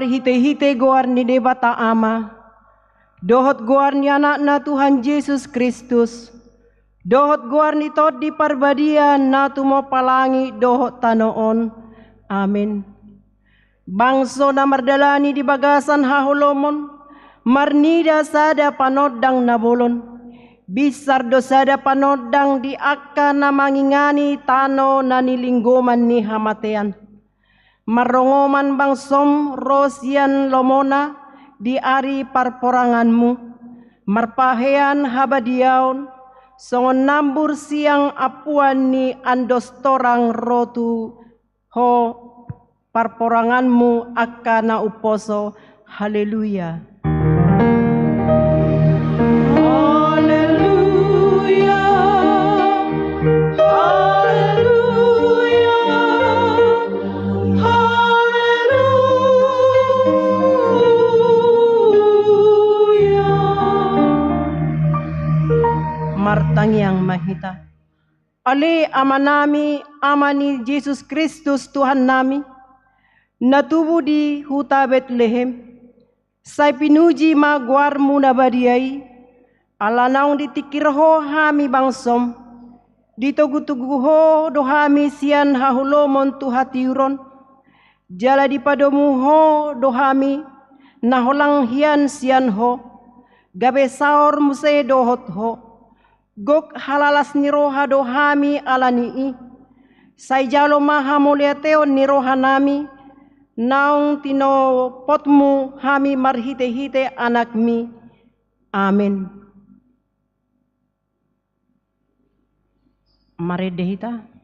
hite-hite goar ni debata ama. Dohot goar ni anak na Tuhan Yesus Kristus. Dohot goar ni tod di parbadian na tumo palangi dohot tanoon. Amin. Bangso na mardalani di bagasan hahulomon, marnida sada panodang nabolon. Bisar dosada panodang di akka na mangingani tano na nilinggoman ni hamatean. Marongoman bangsom rosian lomona di ari parporanganmu. Marpahean habadiaon, songon nambur siang apuan ni andos torang rotu ho parporanganmu akka na uposo. Haleluya. Martang yang mahita. Ale ama nami, ama ni Yesus Kristus Tuhan nami, natubu di huta Betlehem, say pinuji magwarmu na badiyay, alanaong ditikirho hami bangsom, ditugu-tuguho dohami sian hahulomon tuhatiuron, jala dipadomuho dohami, naholang hian sian ho, gabe saor muse dohot ho, gok halalas niroha dohami alanii, say jalo maha muliateo niroha nami, naong tinopotmu hami marhite-hite anakmi. Amin. Mari dehita.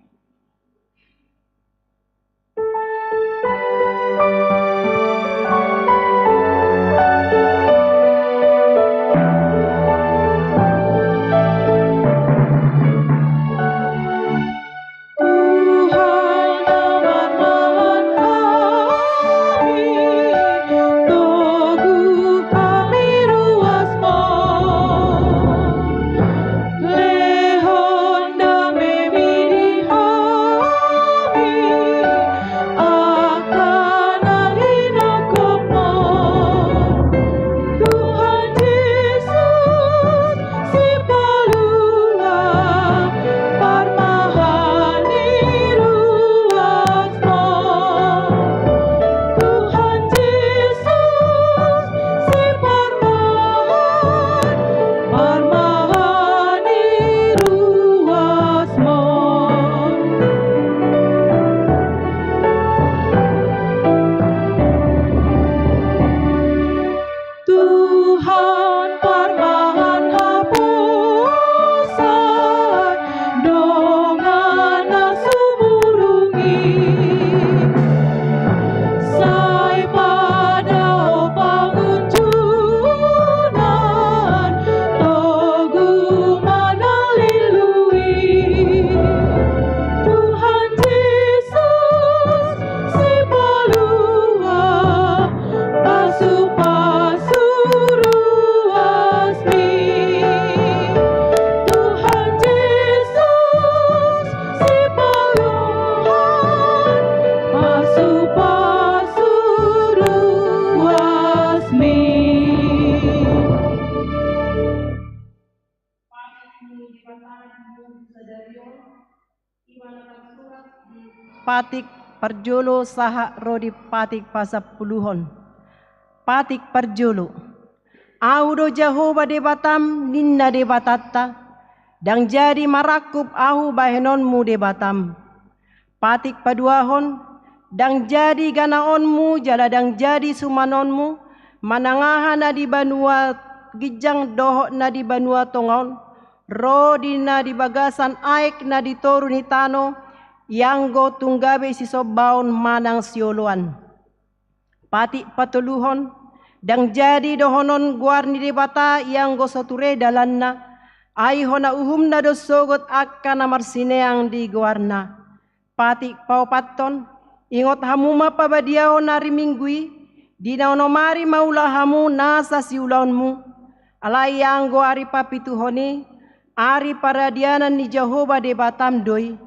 Patik perjolo saha rodi patik pasapuluhon. Patik perjolo. Audo Jehovah debatam ninna debatatta. Dang jadi marakup ahu bahenonmu debatam. Patik paduahon. Dang jadi ganaonmu jala dang jadi sumanonmu. Manangahan na di banua gijang dohok na di banua tongon. Rodi na di bagasan aik na di toru ni tano. Yang tunggabe si sobaon manang sioluan. Patik patuluhon. Dang jadi dohonon guar ni debata yang soture dalanna. Ay hona uhum na dosogot akka na marsineang di guarna. Patik paupaton. Ingot hamuma pabadiao na riminggui. Di naonomari maula hamu nasa siulaonmu. Alay yang ari papituhoni. Ari paradianan ni Jehovah debatam doi.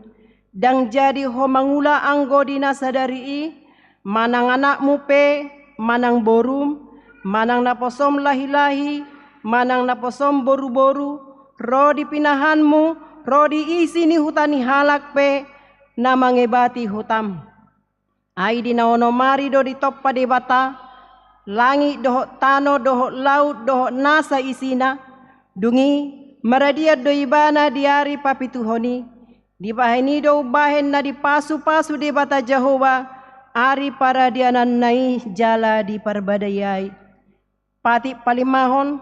Dang jadi ho mangula anggo dina sadari manang anakmu pe manang borum, manang naposom lahi-lahi, manang naposom boru-boru, ro di pinahanmu, ro di isi ni hutani halak pe, na mangebati hutam. Ai di naono mari do di toppa de bata, langit doho tano doho laut doho nasa isina, dungi maradia do ibana diari papituhoni, di baheni do bahen na di pasu-pasu de bata Jehovah, ari para dianan nai jala di perbadayai. Pati palimahon,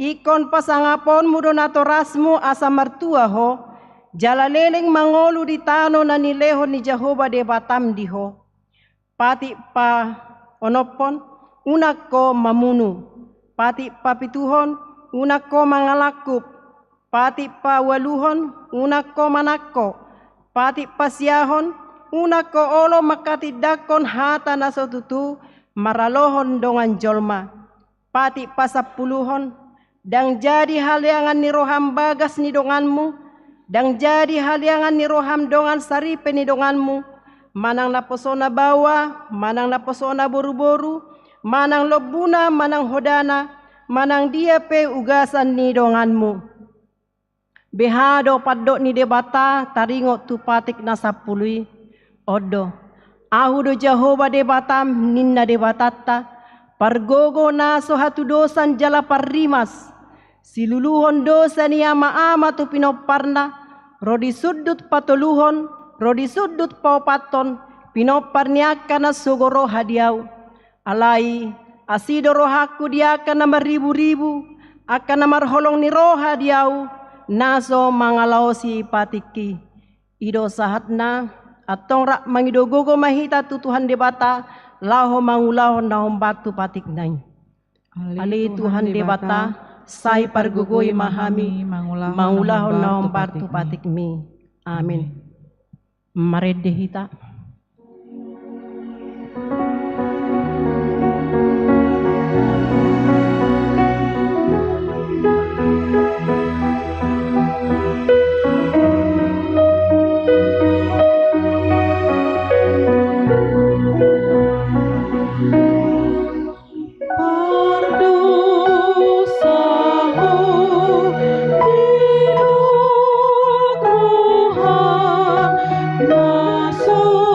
ikon pasangapon mudo natorasmu asa mertua ho, jala leleng mangolu di tano na nilehon ni Jehovah de batam diho. Pati pa onopon, unako mamunu. Pati papituhon, unako mangalakup. Pati pa waluhon, unako manako. Pati pasiahon, unako olo makati dakon hata nasotutu, maralohon dongan jolma. Pati pasapuluhon, dang jadi haliangan ni roham bagas ni donganmu, dang jadi haliangan ni roham dongan saripe ni donganmu, manang naposona bawa, manang naposona boru-boru, manang lobuna, manang hodana, manang dia pe ugasan ni donganmu. Behado paddo ni debata taringo tu patik nasapului, odo, ahu do Jehovah debatam ninna debatata, pargogo naso hatu dosan jala parrimas, siluluhon dosa ni ama-ama tu pinoparna, rodi sudut patoluhon, rodi sudut paupaton, pinoparniaka na sogoro hadiau, alai asido rohaku diaka na maribu-ribu, akan na marholong ni roha diau, naso mangalau si patiki, ido sahatna, atong rak mangidogogo mahita tu Tuhan debata, laho mangulahon nahom batu patik nai. Ali Tuhan debata, sai pargugoi mahami, mangulahon nahom batu patik mi. Amin. Marede hita. So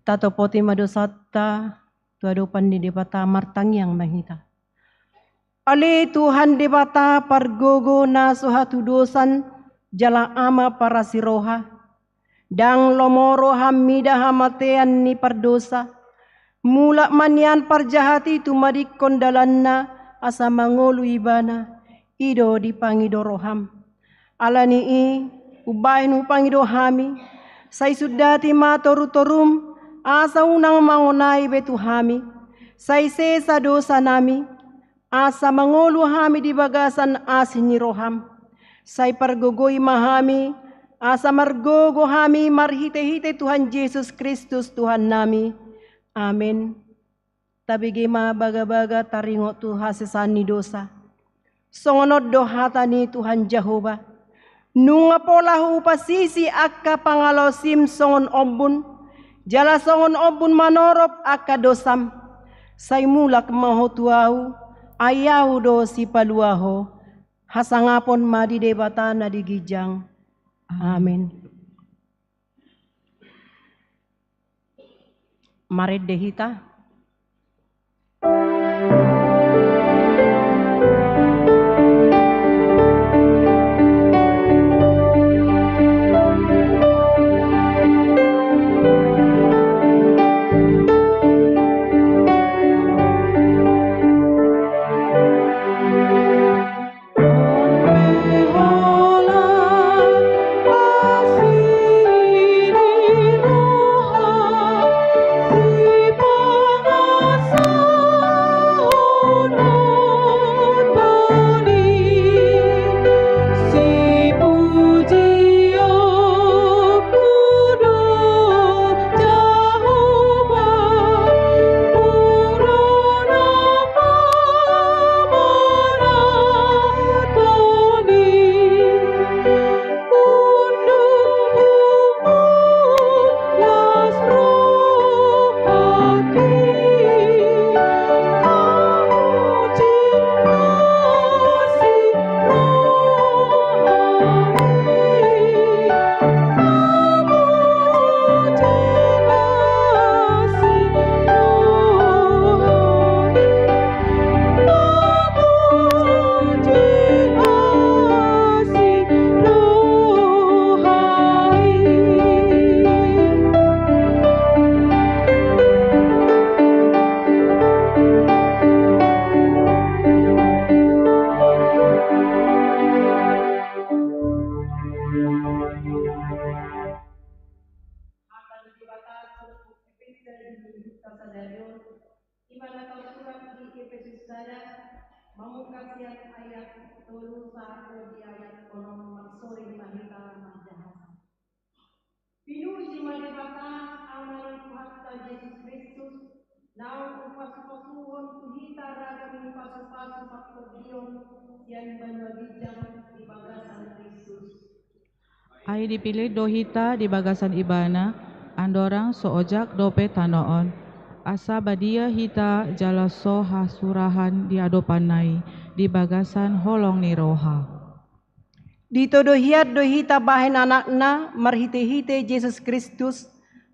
Tato poti madosata, tuadopan di debata martang yang mahita. Ale Tuhan debata pargogo na suhatu dosan jala ama para siroha. Dang lomoro hamida hamatean ni pardosa. Mula manyan parjahati tumadik kondalanna asa mangolu ibana. Ido di pangidoroham. Alani i ubahin upangidohami. Say sudati matorutorum asa unang mangunay betuhami. Say sesa dosa nami. Asa mangolu hami di bagasan asin ni roham. Say pargogoy mahami. Asa margogo hami marhite-hite Tuhan Yesus Kristus Tuhan nami. Amin. Tabigi baga-baga taringo tu hasesani dosa. Songonod dohata ni Tuhan Jehovah. Nunga polahu pasisi akka pangalosim songon obun. Jala songon obun manorop akka dosam. Say mulak mahotuau. Ayaw do si paluaho, hasangapon madi debata na digijang. Amen. Marid dehita. Pinuji malibata amalan Tuhan Yesus Kristus, naon upasuon tuhita ragam pasu-pasu pakodion yang banwagijang di bagasan Kristus. Ai dipilih dohita di bagasan ibana, andorang soojak dope tanoon. Asa badia hita jalaso hasurahan di adopanai di bagasan holong ni roha. Dito dohiat dohita bahen anakna marhite-hite Yesus Kristus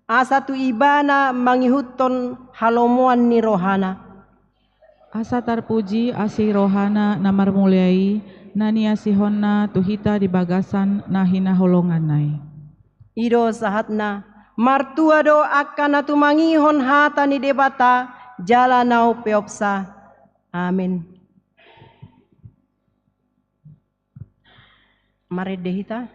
asa tu ibana mangihuton halomuan ni rohana. Asa tarpuji asi rohana namar muliai nani asihonna tuhita di bagasan nahina holongan nai. Ido sahatna martua do akan atu mangihon hata ni debata jala nau peopsa. Amin. Mari dehita.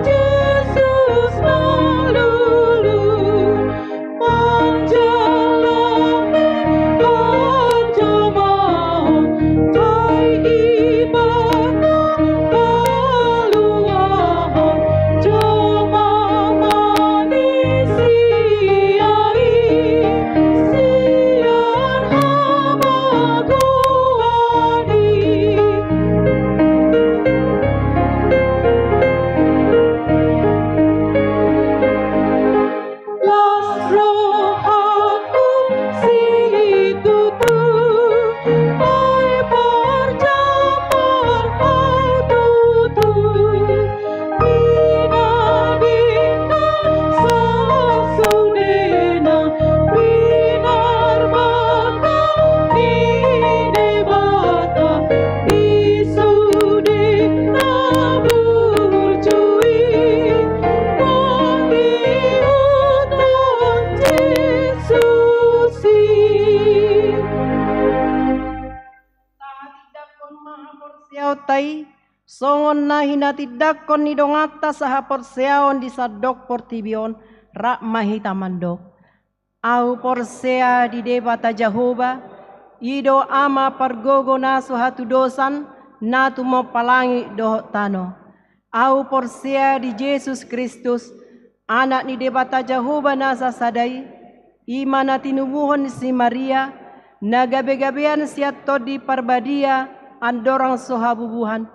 Jesus, rohaku situ tu ai parjamal hatu tu ina dita sasunena binar bata di debata isude nabur cui Tuhan Yesusi. Tahatiddakon maha porsiao tai, songon na hinatiddakon ni dongata saha porsiaon di sadok portibion, rak mahita mandok. Au porsea di debata Jehovah, ido ama pargogo naso hatu dosan, natu mo palangi dohot tano. Au porsea di Yesus Kristus, anak ni debata Jehovah nasa sadai, imana tinubuhon si Maria, nagabe-gabean siato di parbadia, andorang sohabubuhan.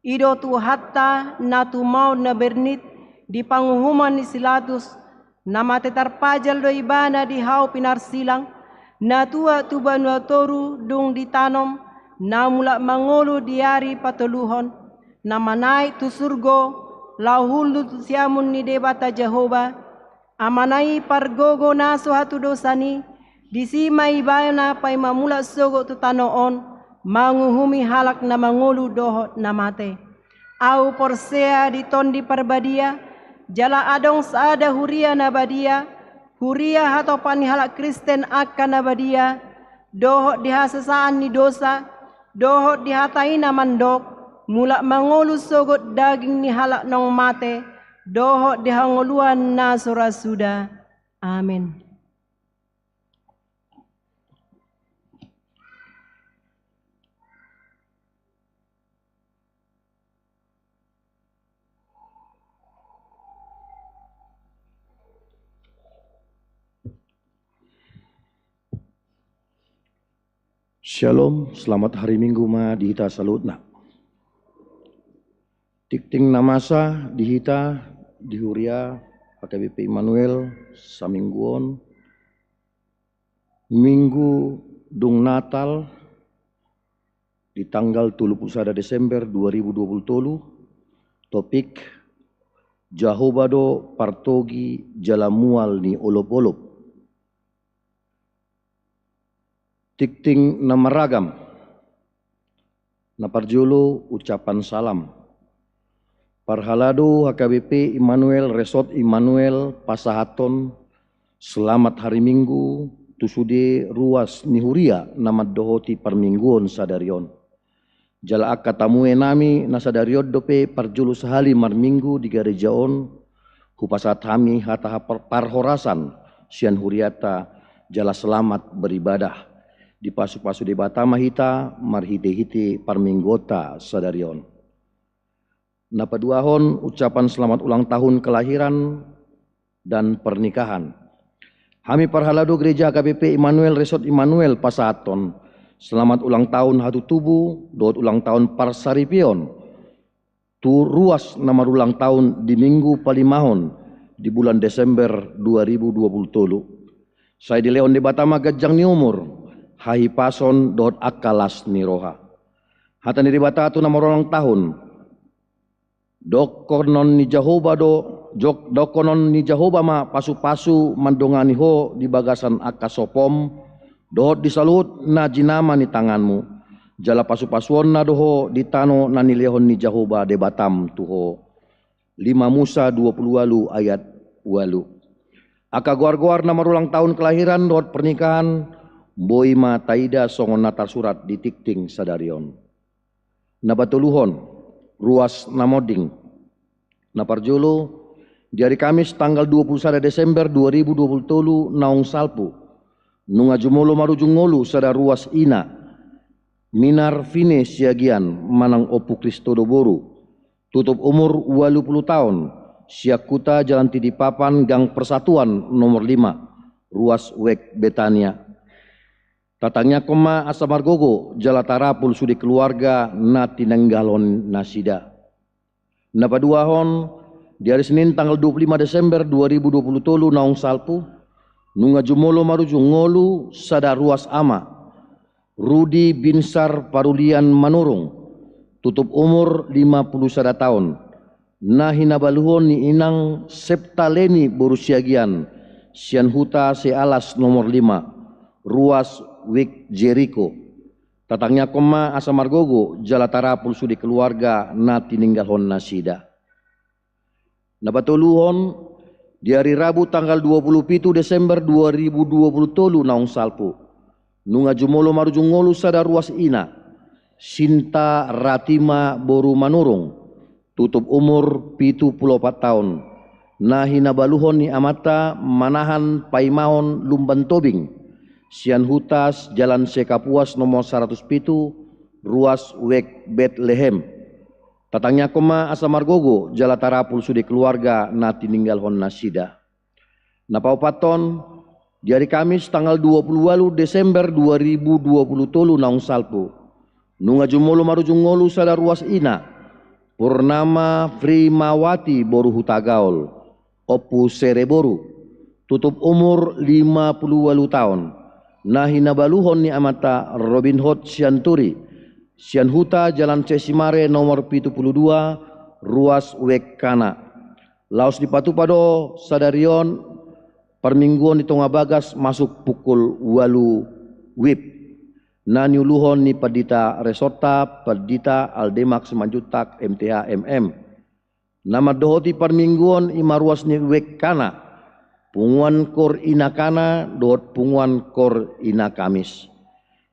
Ido tu hatta natu mau na bernit, di panghuman ni silatus, nama tetarpajal do ibana di hau pinarsilang, natua tu banuatoru dung ditanom, namula mangolu diari patuluhon, nama naik tu surgo, lahulu tu siamun ni debata Jehovah, amanai pargogo naso hatu dosani, disima ibana pai mamula sogo tu tanoon, manguhumi halak na mangolu dohot namate. Au porsea di tondi parbadia, jala adong saada huria nabadia, huria hato pani halak Kristen akan nabadia, dohot dihasasaan ni dosa, dohot dihatai na mandok, mula mangolu sogot daging ni halak nong mate, dohot dihangoluan na surasuda. Amin. Shalom, selamat hari Minggu ma dihita salutna. Tikting namasa dihita dihuria AKBP Immanuel samingguon Minggu dung Natal di tanggal 31 Desember 2020. Topik Jahobado partogi jalamual ni olop-olop. Tikting nama ragam, naparjulu ucapan salam. Parhalado HKBP Immanuel Resort Immanuel Pasahaton, selamat hari Minggu, tusude ruas nihuria nama dohoti parmingguon sadarion. Jala akatamue nami nasadarion dope parjulu sehali marminggu di gerejaon, hupasat hami hata parhorasan sian huriata jala selamat beribadah. Di pasu-pasu di Batama hita marhite-hite parminggota sadarion. Napaduahon ucapan selamat ulang tahun kelahiran dan pernikahan. Hami parhalado gereja AKBP Immanuel Resort Immanuel Pasahaton. Selamat ulang tahun hatu tubuh, doot ulang tahun parsaripion. Tu ruas nama ulang tahun di minggu palimahon di bulan Desember 2020. Saya di Leon di Batama gajang ni umur. Hai pason dot akalas niroha. Hata ni ribata tu nama ulang tahun. Dokonon ni Jehovah dokonon ni Jehovah ma pasu-pasu mandongani ho di bagasan akasopom. Dot disalut na jinama ni tanganmu. Jala pasu-pasuon na doho di tano na nilehon ni Jehovah de Batam tuho. 5 Musa 20 ayat 8. Aka goar-goar nama ulang tahun kelahiran dot pernikahan. Boima taida songon natar surat di tikting sadarion. Nabatuluhon ruas namoding. Naparjulu di hari Kamis tanggal 21 Desember 2020 naung salpu. Nunga jumolo marujung ngolu sada ruas ina. Minar fine siagian manang opu Kristo doboru. Tutup umur 80 tahun. Siakuta jalan Tidipapan Gang Persatuan nomor 5. Ruas Wek Betania. Tatangnya koma asamargogo jalatara sudi keluarga na tinenggalon nasida. Napaduahon di hari Senin tanggal 25 Desember 2020 naung salpu Nunga jumolo maruju ngolu sada ruas ama. Rudi Binsar Parulian Manurung. Tutup umur 51 tahun. Nahina baluhon ni inang Septaleni Borusiagian. Sian Huta Sealas nomor 5. Ruas Wik Jericho. Tatangnya koma asa margogo jalatara pulsu di keluarga na tininggalhon nasida. Nabatuluhon di hari Rabu tanggal 27 Desember 2023 naung salpu. Nunga jumolo marujung ngolu sada ruas ina. Sinta Ratima Boru Manurung. Tutup umur 74 tahun. Nahina baluhon ni amata manahan Paimahon Lumban Tobing. Sian Hutas Jalan Sekapuas nomor 107 ruas Wek Bethlehem. Tatangnya koma asa margogo jalatara pulsu di keluarga na tininggalhon nasida. Napaupaton di hari Kamis tanggal 28 Desember 2023 naung salpu. Nunga jumolo marujung ngolu sada ruas ina. Purnama Primawati Boru Hutagaol. Opus Sereboru. Tutup umur 58 tahun. Nahina baluhon ni amata Robin Hood Sianturi. Sian Huta Jalan Cesimare nomor 72 ruas Wekana. Laos di Patupado Sadarion permingguan di Tonga Bagas masuk pukul 8 WIB. Naniuluhon ni Padita Resorta Padita Aldemak Semanjutak MTH MM. Nama dohoti permingguan imaruas ni Wekana. Punguan kor inakana dot punguan kor inakamis.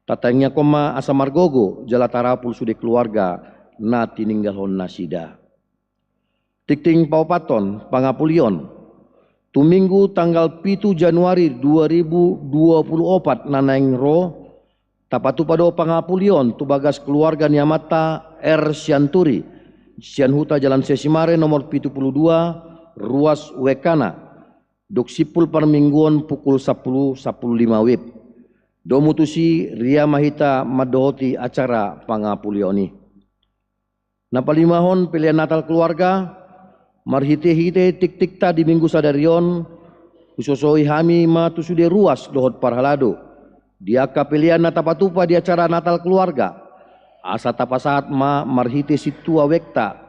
Tatangnya koma asa margogo jalatara pulsu di keluarga na tininggalhon nasida. Tikting paupaton pangapulion. Tuminggu tanggal 7 Januari 2024 nanaing ro tapatupado pangapulion tubagas keluarga niamata R Sianturi. Sian Huta Jalan Sesimare nomor 72 ruas Wekana. Doksipul permingguan pukul 10.15 WIB. Domutusi Ria Mahita madohoti acara pangapulioni. Napalimahon pilihan Natal keluarga. Marhite-hite tik-tikta di minggu sadarion. Usosoi hami matusude ruas dohot parhalado. Diaka pilihan natapatupa di acara Natal keluarga. Asa tapasaat marhite situa wekta.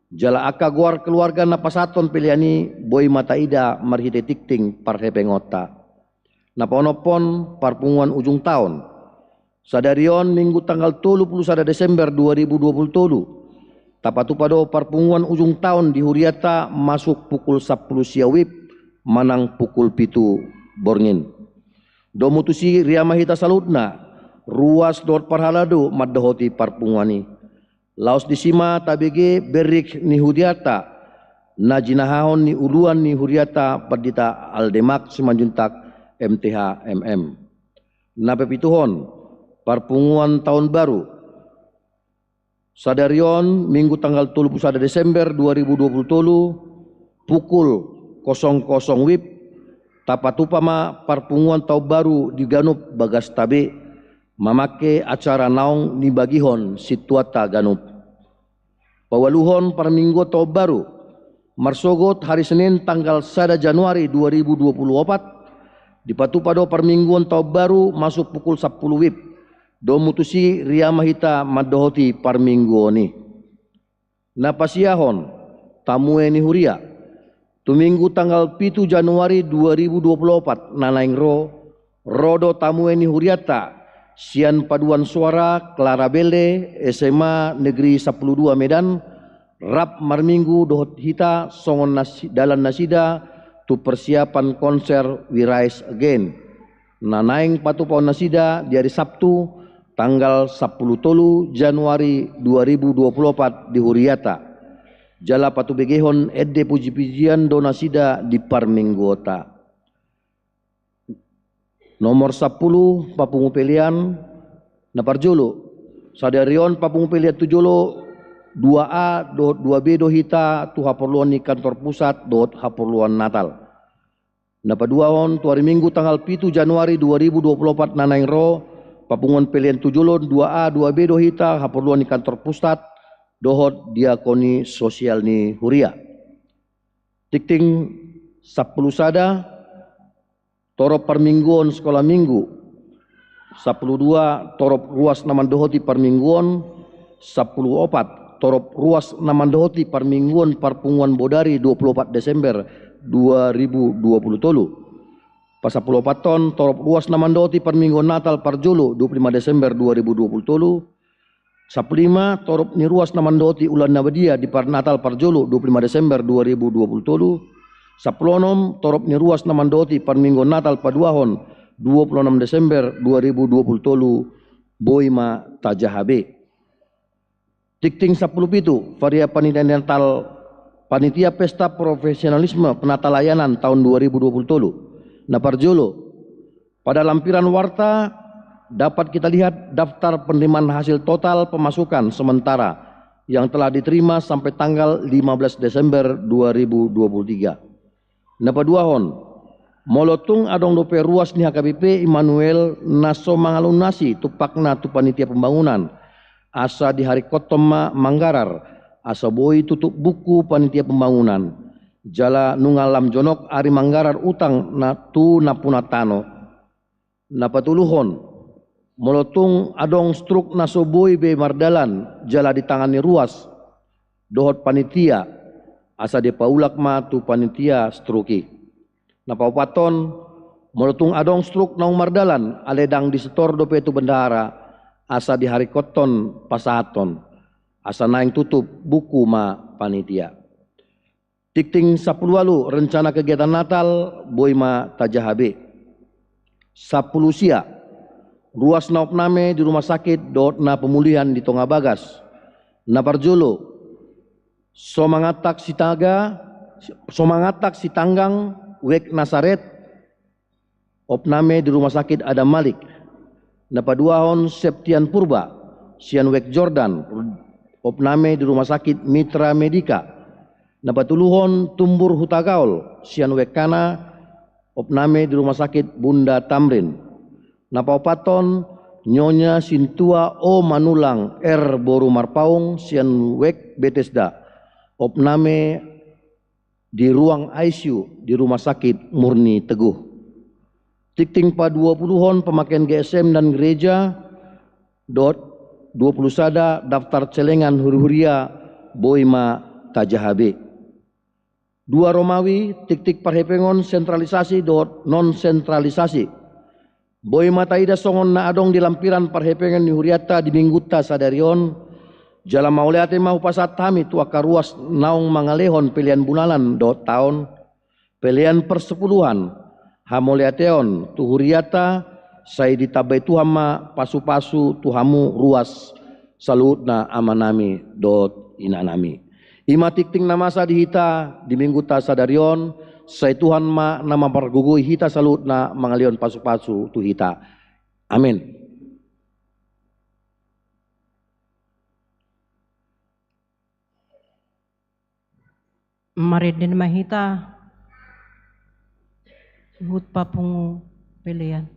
Jala aka guar keluarga napasaton piliani boy mataida marhite tikting parhepengota. Naponopon parpunguan ujung tahun. Sadarion minggu tanggal 31 Desember 2023. Tapatupado parpunguan ujung tahun di Huriata masuk pukul 10 siawib manang pukul 7 borngin. Domutusi Ria Mahita Saludna ruas dot parhalado maddohoti parpunguani. Laos disima tabege berik ni Huriata najinahahon ni uluan ni Huriata Padita Aldemak Semanjuntak MTH MM. Napepituhon parpunguan tahun baru. Sadarion minggu tanggal 31 Desember 2020 pukul 00 WIB tapatupama parpunguan tahun baru di Ganup Bagas Tabe mamake acara naong ni bagihon situata Ganup. Pawaluhon parminggu tahun baru marsogot hari Senin tanggal 1 Januari 2024 di Patupado permingguan tahun baru masuk pukul 10 WIB. Domutusi Ria Mahita madohoti parmingguoni. Napasiyahon tamue ni Huria. Tuminggu tanggal 7 Januari 2024 nanaing rodo tamue ni Huriata Sian Paduan Suara Clara Bele SMA Negeri 12 Medan rap marminggu dohot hita songon dalan nasida tu persiapan konser We Rise Again. Nanaing patupon nasida di hari Sabtu tanggal 10 Januari 2024 di Huriata. Jala patu begehon edde puji-pujian donasida di parminggota. Nomor 10 papungu pelian naparjolo. Sadarion papungu pelian tujolo 2A dot 2B dohita tu haporluan ni kantor pusat dot haporluan Natal. Napaduahon tu hari Minggu tanggal 7 Januari 2024 nanaing papunguan pelian tujolo 2A 2B dohita haporluan ni kantor pusat dohot diakoni sosial ni Huria. Tikting 10 sada torop permingguan sekolah minggu 10.2 torop ruas namandohoti permingguan 10.4 torop ruas namandohoti permingguan perpunguan Bodari 24 Desember 2020 tolu. Pasal 10 ton torop ruas namandohoti permingguan Natal Parjolo 25 Desember 2020 tolu. 15 torop ni ruas namandohoti ulan nabadia di Natal Parjolo 25 Desember 2020 tolu. 16 torop ni ruas namandohoti permingguan Natal Paduahon 26 Desember 2020 tolu Boima Tajahabe. Tikting 10 pitu Varia Panitia Pesta Profesionalisme Penata Layanan tahun 2020 tolu. Nah Parjolo, pada lampiran warta dapat kita lihat daftar penerimaan hasil total pemasukan sementara yang telah diterima sampai tanggal 15 Desember 2023. Nah paduahon, molotung adong dope ruas ni HKBP Immanuel naso mangalunasi tupakna tu panitia pembangunan asa di hari kotoma Manggarar asa boi tutup buku panitia pembangunan jala nungalam jonok ari Manggarar utang na tu napunatano na patuluhon molotung adong struk naso boi be mardalan jala ditangani ruas dohot panitia asa de paulak ma tu panitia struki na paupaton molotung adong struk naung mardalan aledang di setor dope tu bendahara asa di hari koton pasaton asa naing tutup buku ma panitia. Tikting 10 walu rencana kegiatan Natal Boima Tajahabe. 10 sia ruas na opname di rumah sakit dot na pemulihan di Tonga Bagas. Na Parjolo somangatak si tanggang wek Nasaret opname di rumah sakit Adam Malik. Na paduahon Septian Purba sian wek Jordan opname di rumah sakit Mitra Medika. Na patuluhon Tumbur Hutagaul sian wek kana opname di rumah sakit Bunda Tamrin. Na paupaton Nyonya Sintua O Manulang R Boru Marpaung sian wek Bethesda opname di ruang ICU di rumah sakit Murni Teguh. Tikting pa 20-hon pemakaian GSM dan gereja dot 20 sada daftar celengan huri-huria Boima Tajahabe. 2 Romawi tik-tik parhepengon sentralisasi dot non sentralisasi. Boima taida songon na adong di lampiran parhepengan ni huriata di mingguta sadarion jala mauleate mau pasat tami tu akaruas naung mangalehon pilihan bunalan dot tahun pilihan persepuluhan hamoleateon tu huriata sai ditabai tuhama pasu-pasu tuhamu ruas salutna amanami dot inanami. Ima tikting namasa di hita di minggu ta sadarion sai Tuhan ma nama pargugui hita salutna mangalion pasu-pasu tu hita. Amin. Maridin mahita hut papungu pilihan.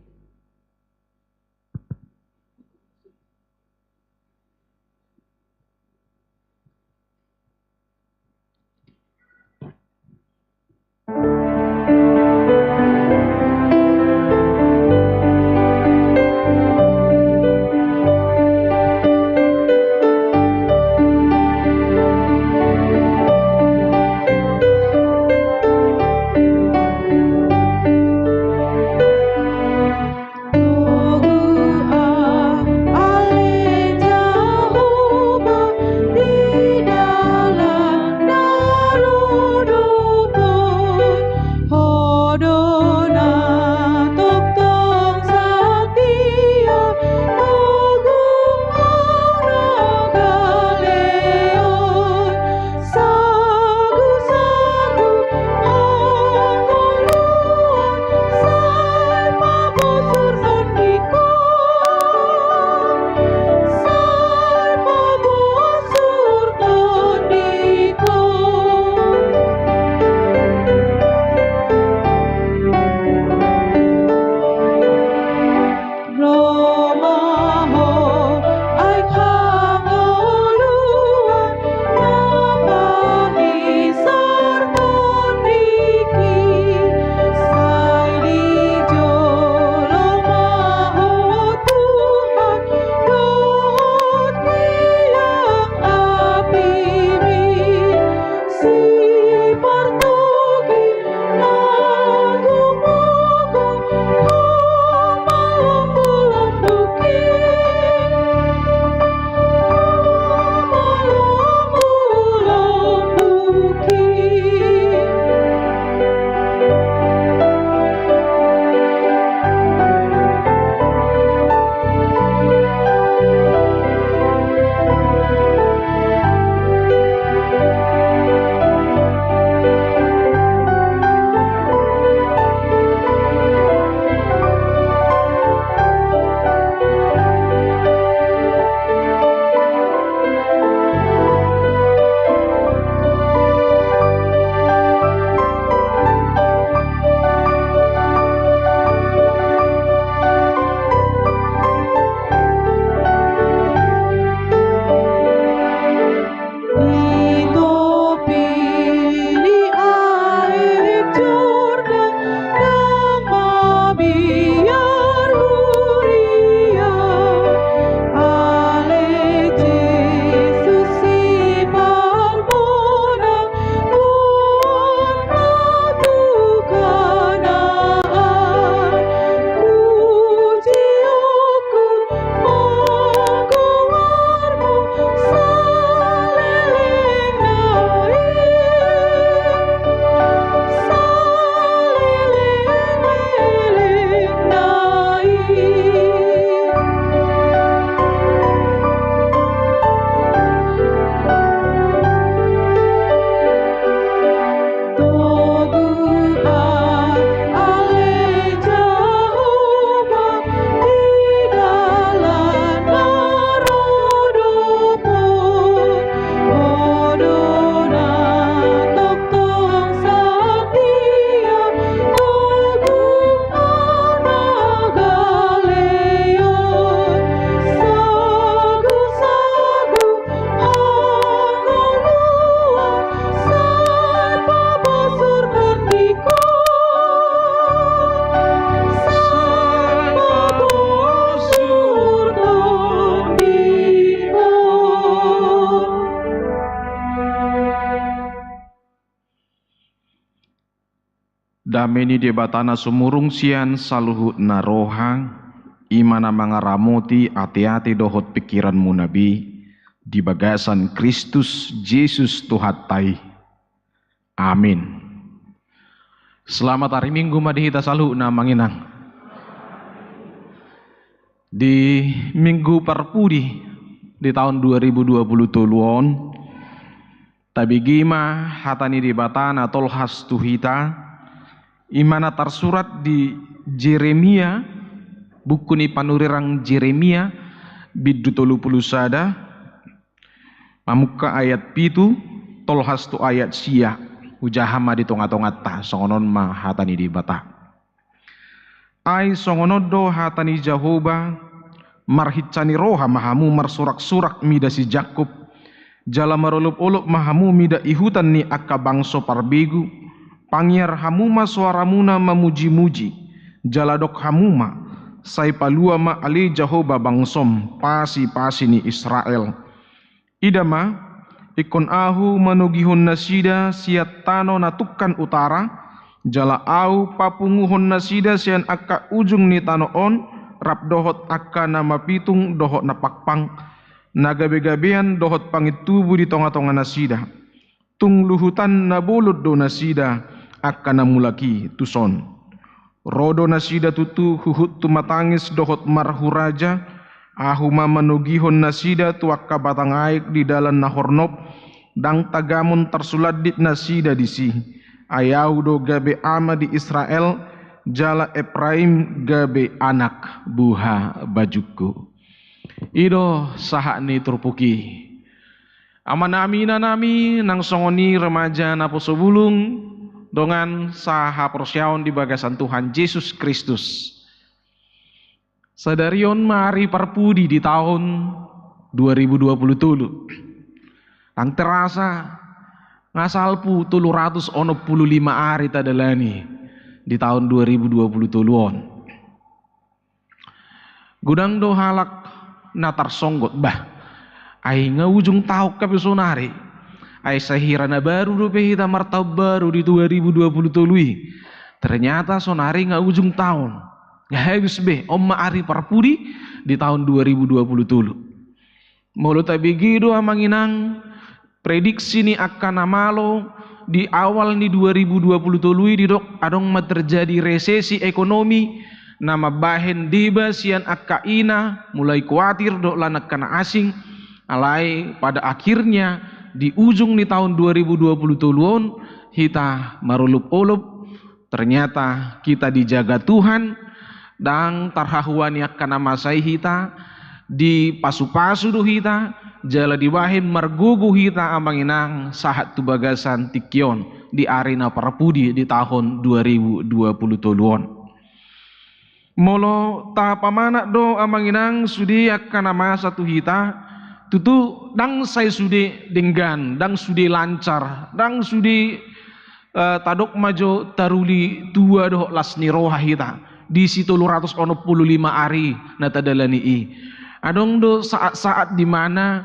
dameni debatana sumurung sian saluhut na roha, imana mangaramoti ati-ati dohot pikiranmu nabi, di bagasan Kristus Yesus Tuhatai. Amin. Selamat hari Minggu madihita saluh na manginang. Di Minggu Parpudi di tahun 2020 tuluon, tabigima hatani debatana tolhas tuhita, imana tersurat di Jeremia, buku ni panurirang Jeremia biddu 30 sada pamuka ayat pitu tolhas tu ayat sia ujahama di tonga-tonga ta songonon ma hatani di bata ai songonodo hatani Jehovah marhicani roha mahamu marsurak-surak mida si Jakub jala marulup-ulup mahamu mida ihutan ni akka bangso parbegu pangiar hamuma suaramuna memuji-muji jaladok hamuma sai palua ma ali Jehovah bangsom pasi-pasi ni Israel idama ikon ahu manugihon nasida siat tano natukan utara jala au papunguhon nasida sian akka ujung ni tanoon rap dohot akka nama pitung dohot napakpang nagabe-gabean dohot pangit tubuh di tonga-tonga nasida tung luhutan nabulut do nasida akka namulaki tuson rodo nasida tutu huhut tumatangis dohot marhuraja ahuma manugihon nasida tuakka batang aik di dalam nahornop dang tagamon tersuladit nasida disi ayau do gabe ama di Israel jala Efraim gabe anak buha bajuku ido sahakni turpuki amanamina nami nang songoni remaja naposo bulung dengan saha persyaon di bagasan Tuhan Yesus Kristus. Sadarion mari parpudi di tahun 2020 tulu. Ang terasa ngasalpu 365 hari tadalani di tahun 2020 tuluon. Gudang do halak natar songgot bah. Ay nga ujung tahuk kapisonari. Ay sahirana baru do pehita martab baru di 2020 tului. Ternyata sonari nga ujung tahun. Nga habis be omma ari parpudi di tahun 2020 tulu. Mulut abigido amanginang prediksi ni akan namalo di awal ni 2020 tului di dok adong terjadi resesi ekonomi nama bahen diba sian akka ina mulai kuatir dok lanak kana asing alai pada akhirnya di ujung di tahun 2020 tuluon kita marulup-ulup ternyata kita dijaga Tuhan dan tarhahuan yakana masai kita di pasu-pasu do kita jala dibahin margugu kita amanginang sahat tu bagasan tikion di arena parpudi di tahun 2020 tuluon molo ta pamana do amanginang sudi yakana masa tu kita tutu dang saya sudah denggan, dang sudah lancar, dang sudah tadok majo taruli tua doh lasni roha hita di situ 215 hari natadalani i. Adong do saat-saat di mana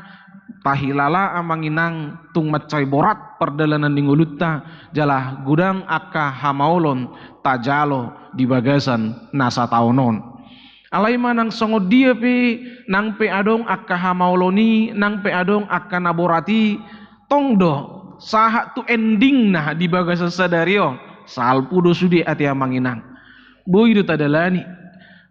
tahilala amanginang tung macai borat perdalanan ningulutta jalah gudang akka hamaulon tajalo di bagasan nasa taunon. Alai manang songo dia pe nang pe adong akka hamauloni nang pe adong akka naborati tongdo saha tu ending nah di bagasan sadario salpu do sudi ati amanginang boy do tadalani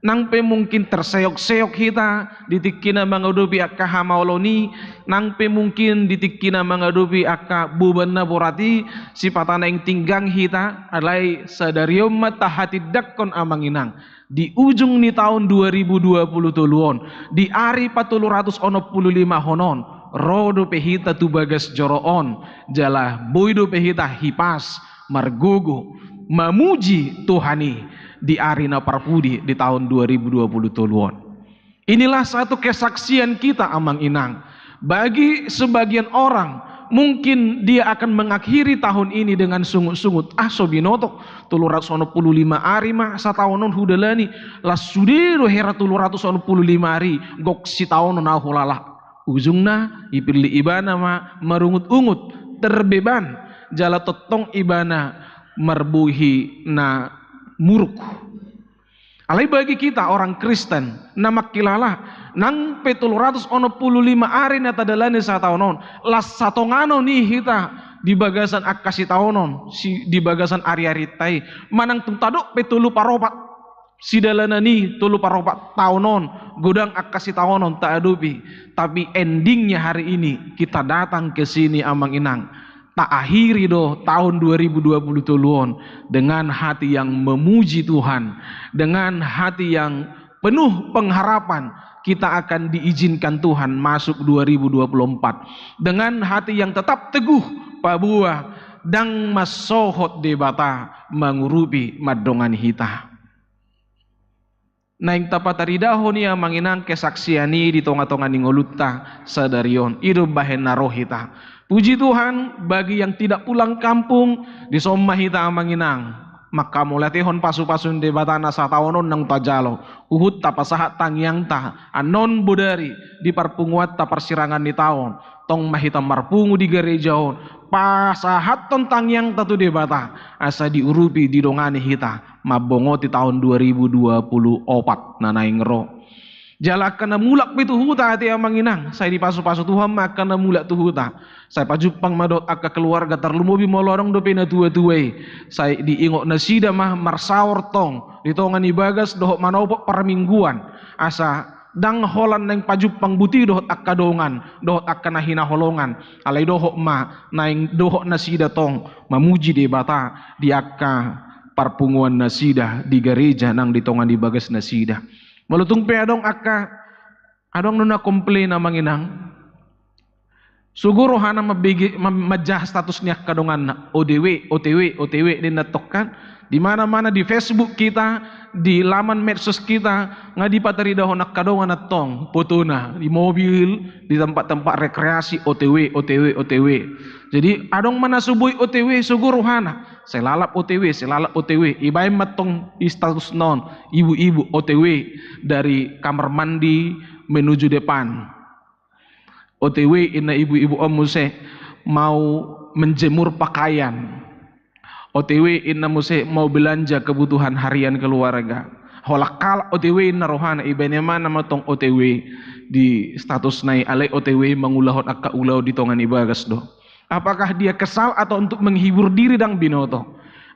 nang pe mungkin terseok-seok kita ditikina mangadupi akka hamauloni nang pe mungkin ditikina mangadupi akka buban naborati sipatana yang tinggang kita alai sadario mata hati dakkon amanginang di ujung ni tahun 2020 tuluon di ari 415 honon rodo pehita tu bagas joroon jala boydo pehita hipas margogo mamuji Tuhani di arena parpudi di tahun 2020 tuluon. Inilah satu kesaksian kita amang inang bagi sebagian orang mungkin dia akan mengakhiri tahun ini dengan sungut-sungut sobinoto 315 hari mah satahunon hudalani las sudiro hera 315 hari gok si tahun na hulala ujungna ipilih ibana ma marungut-ungut terbeban jala totong ibana merbuhi na muruk. Alai bagi kita orang Kristen nama kilala nang 765 hari na tadalani sa taonon las satongano ni hita di bagasan akasi taonon si di bagasan ari-ari tai manang tuntadok 70 paropat sidalana ni 30 paropat taonon godang akasi taonon tak adupi, tapi endingnya hari ini kita datang ke sini amang inang tak akhiri do tahun 2020 tuluon dengan hati yang memuji Tuhan, dengan hati yang penuh pengharapan kita akan diizinkan Tuhan masuk 2024 dengan hati yang tetap teguh pabuah dang masohot debata mengurupi madongan hita. Naing tapataridaho niya manginang kesaksiani di tonga-tonga ningolutta sadarion ido bahen narohita. Puji Tuhan bagi yang tidak pulang kampung di somma hita manginang maka mulatihon pasu-pasun debatana sa taonon nang tajalo uhut tapasahat tangyang ta anon budari di parpunguat ta persirangan di tahun tong mahita marpungu di gerejaon pasahat tentang yang tatu debata asa diurupi di dongani hita mabongoti tahun 2024 nanaing ro jala kana mulak pitu huta ati amang inang saya di pasu-pasu Tuhan maka na mulak tu huta saya pajupang madot akka keluarga terlumubi molorong do pina tua-tuai saya diingok na sida mah marsaor tong di tongan ibagas dohok manopok permingguan asa dang holan nang pajupang buti dohot akka dongan dohot akka nahina holongan alai dohok ma naing dohok na sida tong mamuji debata di akka parpunguan na sida di gereja nang di tongan ibagas na sida. Malutung pe adong akka adong nuna komplain na manginang suguro hana majah status niya kadongan na OTW din natokkan di mana-mana di Facebook kita di laman medsos kita nga di pataridaho nakadongan na tong foto na di mobil di tempat-tempat rekreasi OTW. Jadi adong mana subuy OTW suguro hana selalap OTW ibay matong status non ibu-ibu OTW dari kamar mandi menuju depan OTW ina ibu-ibu omuse mau menjemur pakaian OTW ina muse mau belanja kebutuhan harian keluarga holakal OTW ina rohana ibay mana matong OTW di status nai alai OTW mangulahot akka ulau di tongan ibagas do. Apakah dia kesal atau untuk menghibur diri dang binoto?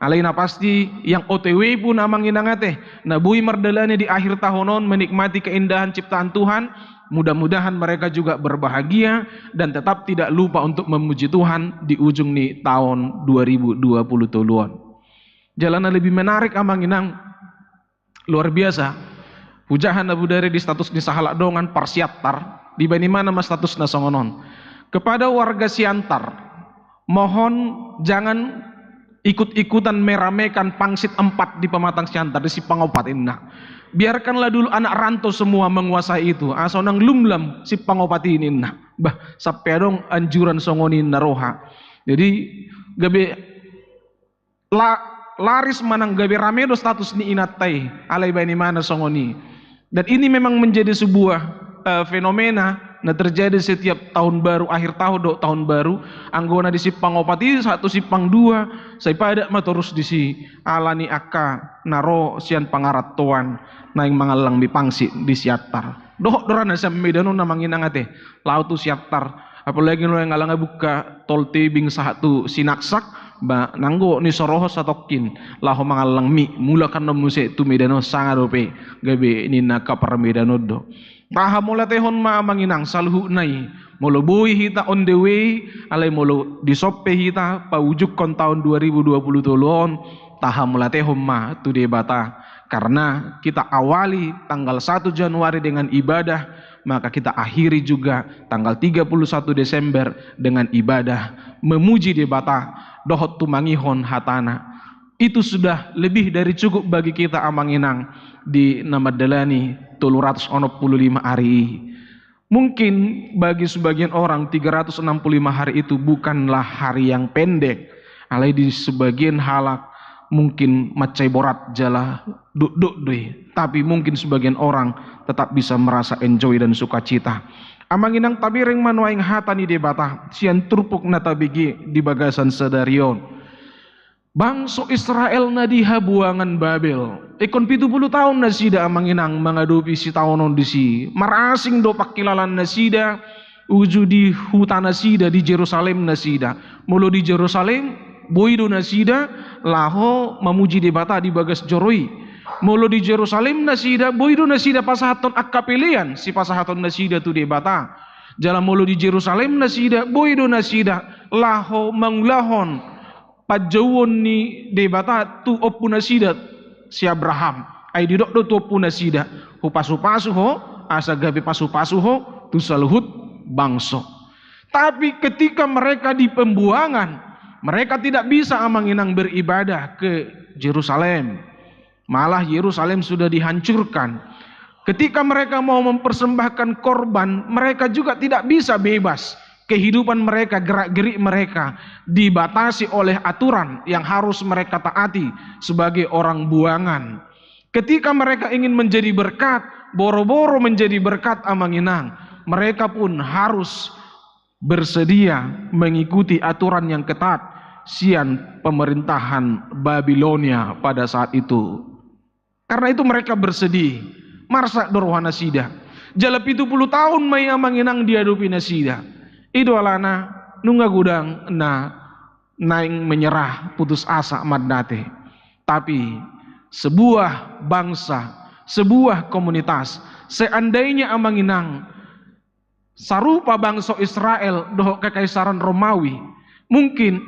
Alaina pasti yang OTW pun amang inangate. Nabui mardalani di akhir tahunon menikmati keindahan ciptaan Tuhan. Mudah-mudahan mereka juga berbahagia dan tetap tidak lupa untuk memuji Tuhan di ujung nih tahun 2020 tuluan. Jalan lebih menarik amang inang luar biasa. Pujahan Abu Dari di status di sahalak dongan parsiatar di bani mana mas status nasongonon. Kepada warga Siantar, mohon jangan ikut-ikutan meramekan pangsit 4 di Pematang Siantar di Sipangopat ini. Biarkanlah dulu anak rantau semua menguasai itu. Asonang lumlam Sipangopat ini. Bah sampai dong anjuran songonin naroha. Jadi gabe laris manang gabe ramedo status ni inatai alai bani mana songoni. Dan ini memang menjadi sebuah fenomena nah terjadi setiap tahun baru akhir tahun do tahun baru anggona di Sipangopati satu Sipang 2 saya pada mah terus di si alani akka naro sian pangarat tuan naing mangalang mi pangsi di Siatar doh dorana sa medano na manginangate laut tu Siatar apalagi lo yang ngalanga buka tol tebing satu sinaksak ba nanggo ni soroho satokin laho mangalang mi mula kan muse tu medano sangadope gabe ni naka parmedano do taha mula tehon ma manginang salhu nai molo bui hita on the way alai molo disoppe hita paujuk kon tahun 2020 tolon taha mula tehon ma tu debata karena kita awali tanggal 1 Januari dengan ibadah maka kita akhiri juga tanggal 31 Desember dengan ibadah memuji debata dohot tumangihon hatana itu sudah lebih dari cukup bagi kita amanginang di nama dalani 365 hari. Mungkin bagi sebagian orang 365 hari itu bukanlah hari yang pendek. Alai di sebagian halak mungkin macai borat jala duk deh. Tapi mungkin sebagian orang tetap bisa merasa enjoy dan sukacita. Amanginang tabiring manuaing hatani debata sian turpuk natabigi di bagasan sedarion. bangsa Israel na diha buangan Babel. Ikon 70 tahun na sida amanginang mangadupi si taonon di si. Marasing do pakilalan na sida, uju di hutan na sida di Jerusalem na sida. Mulu di Jerusalem, boido na sida, laho mamuji debata di bagas joroi. Mulu di Jerusalem na sida, boido na sida pasahaton akapilian, si pasahaton na sida tu debata. Jalan mulu di Jerusalem na sida, boido na sida, laho mangulahon, pajawon ni debata tu opuna sida si Abraham ay didok do tu opuna sida hu pasu-pasu ho asa gabi pasu-pasu ho tu saluhut bangso. Tapi ketika mereka di pembuangan, mereka tidak bisa amanginang beribadah ke Jerusalem, malah Yerusalem sudah dihancurkan. Ketika mereka mau mempersembahkan korban, mereka juga tidak bisa bebas. Kehidupan mereka, gerak-gerik mereka dibatasi oleh aturan yang harus mereka taati sebagai orang buangan. Ketika mereka ingin menjadi berkat, boro-boro menjadi berkat amanginang, mereka pun harus bersedia mengikuti aturan yang ketat sian pemerintahan Babilonia pada saat itu. Karena itu mereka bersedih. Marsak dorwana sida. Jala 70 tahun may amanginang diadupi na sida. Itu alana nungga gudang na naing menyerah putus asa madnate. Tapi sebuah bangsa, sebuah komunitas, seandainya amanginang sarupa bangsa Israel doh kekaisaran Romawi, mungkin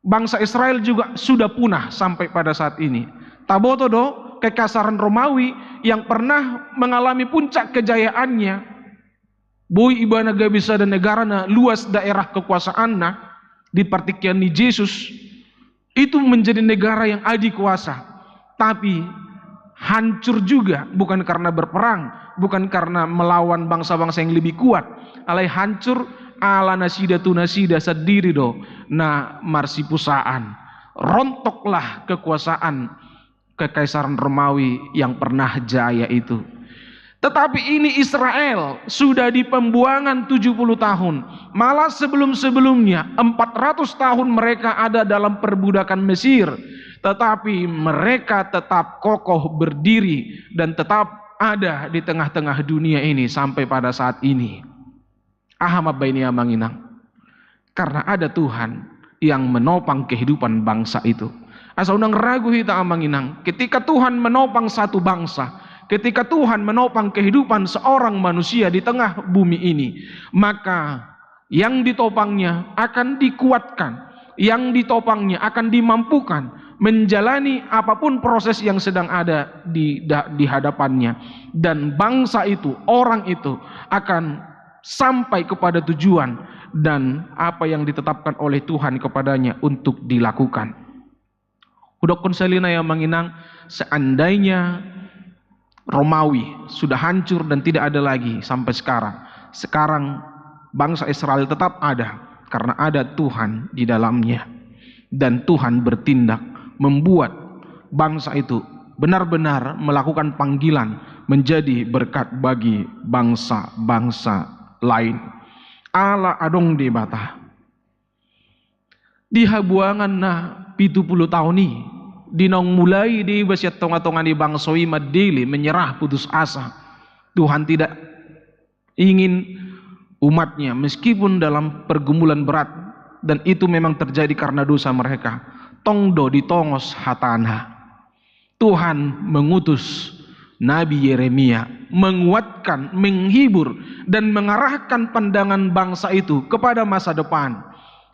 bangsa Israel juga sudah punah sampai pada saat ini. Taboto do kekaisaran Romawi yang pernah mengalami puncak kejayaannya, boy ibana gabisa dan negara na luas daerah kekuasaan na di partikian ni Yesus itu menjadi negara yang adi kuasa, tapi hancur juga bukan karena berperang, bukan karena melawan bangsa-bangsa yang lebih kuat, alai hancur ala nasida tu nasida sendiri do na marsi pusaan, rontoklah kekuasaan kekaisaran Romawi yang pernah jaya itu. Tetapi ini Israel sudah di pembuangan 70 tahun. Malah sebelum-sebelumnya 400 tahun mereka ada dalam perbudakan Mesir. Tetapi mereka tetap kokoh berdiri dan tetap ada di tengah-tengah dunia ini sampai pada saat ini. Ahmad baini amanginang. Karena ada Tuhan yang menopang kehidupan bangsa itu. Asa unang ragu hita amanginang, ketika Tuhan menopang satu bangsa, ketika Tuhan menopang kehidupan seorang manusia di tengah bumi ini, maka yang ditopangnya akan dikuatkan, yang ditopangnya akan dimampukan menjalani apapun proses yang sedang ada di hadapannya, dan bangsa itu, orang itu akan sampai kepada tujuan dan apa yang ditetapkan oleh Tuhan kepadanya untuk dilakukan. Udah konselina yang menginang, seandainya Romawi sudah hancur dan tidak ada lagi sampai sekarang. Sekarang bangsa Israel tetap ada karena ada Tuhan di dalamnya. Dan Tuhan bertindak membuat bangsa itu benar-benar melakukan panggilan menjadi berkat bagi bangsa-bangsa lain. Ala adong debata. Di habuangan na 70 tahun ini, dinong mulai di basiat tonga-tonga di bangsoi madili menyerah putus asa. Tuhan tidak ingin umatnya meskipun dalam pergumulan berat, dan itu memang terjadi karena dosa mereka. Tongdo ditongos hatana. Tuhan mengutus Nabi Yeremia menguatkan, menghibur dan mengarahkan pandangan bangsa itu kepada masa depan.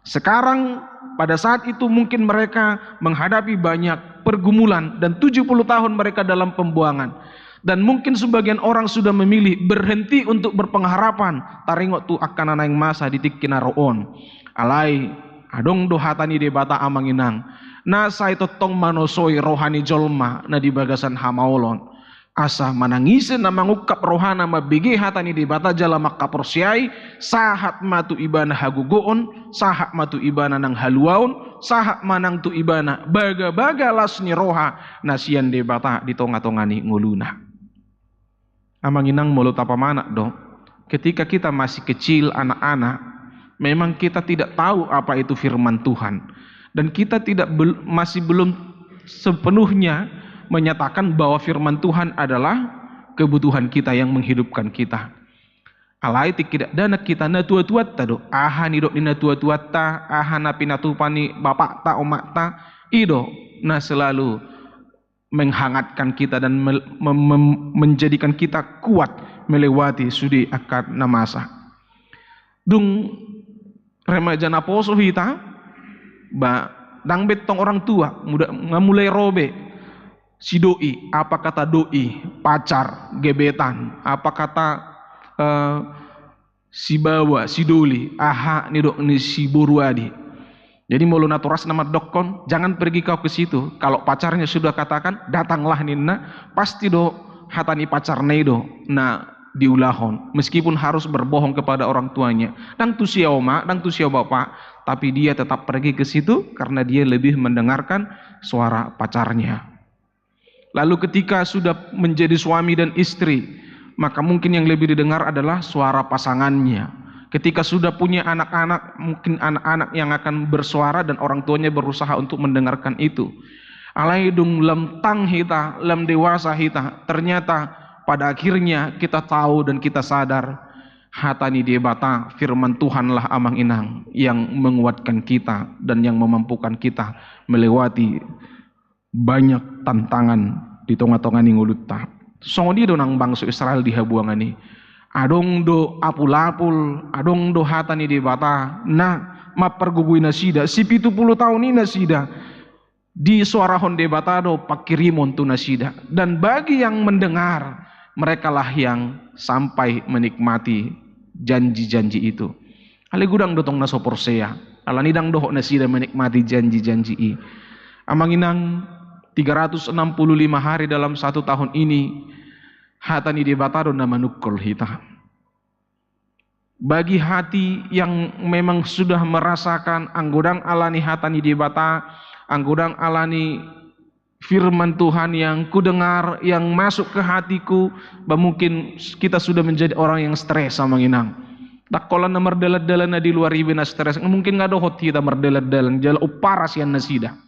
Sekarang pada saat itu mungkin mereka menghadapi banyak pergumulan dan 70 tahun mereka dalam pembuangan. Dan mungkin sebagian orang sudah memilih berhenti untuk berpengharapan. Taringok tu akan anaing masa ditik kinaroon. Alai adong dohatani debata amanginang. Nasa itu tong manosoi rohani jolma na di bagasan hamaolon. Asa manangisen na mangukap rohana mabigi hatani debata jala makaporsiay. Sahat matu ibana hagugoon. Sahat matu ibana nang haluaon. Sahat manang tu ibana baga-baga lasni roha. Nasian debata di tonga-tongani nguluna. Amanginang mulut apa mana dong? Ketika kita masih kecil anak-anak, memang kita tidak tahu apa itu firman Tuhan. Dan kita masih belum sepenuhnya menyatakan bahwa firman Tuhan adalah kebutuhan kita yang menghidupkan kita. Alai tidak dana kita na tua-tua tado aha ni dok ni na tua-tua ta aha na pinatupani bapak ta omak ta ido na selalu menghangatkan kita dan menjadikan kita kuat melewati sudi akad na masa. Dung remaja na poso hita ba dang betong orang tua muda ngamulai robe si doi, apa kata doi, pacar, gebetan, apa kata si bawa, si doli, aha ni dok ni si buruadi. Jadi mulu naturas nama dokon, jangan pergi kau ke situ. Kalau pacarnya sudah katakan, datanglah nina, pasti do hatani pacar nedo, na diulahon. Meskipun harus berbohong kepada orang tuanya. Dang tu sia oma, dang tu sia bapak, tapi dia tetap pergi ke situ karena dia lebih mendengarkan suara pacarnya. Lalu ketika sudah menjadi suami dan istri, maka mungkin yang lebih didengar adalah suara pasangannya. Ketika sudah punya anak-anak, mungkin anak-anak yang akan bersuara dan orang tuanya berusaha untuk mendengarkan itu. Alaidung lem tang hita, lem dewasa hita. Ternyata pada akhirnya kita tahu dan kita sadar, hatani debata, firman Tuhanlah amang inang yang menguatkan kita dan yang memampukan kita melewati banyak tantangan di tengah-tengah ngulutta. Songo dia nang bangsa Israel di habuangan ini. Adong do apul-apul, adong do hatani di bata, na mapergubui nasida. Si 70 tahun ini nasida di suara honde bata do pakirimon tu nasida. Dan bagi yang mendengar, merekalah yang sampai menikmati janji-janji itu. Ale gudang do tong nasoporsea, alanidang do nasida menikmati janji-janji i. Amanginang 365 hari dalam 1 tahun ini hatani debatado na manukul hita. Bagi hati yang memang sudah merasakan anggodang alani hatani debata, anggodang alani firman Tuhan yang kudengar, yang masuk ke hatiku, mungkin kita sudah menjadi orang yang stres sama nginang. Tak kolan na merdelat-delat na di luar ibu na stres, mungkin nggak dohot kita merdelat-delat, jala uparas yang nasida.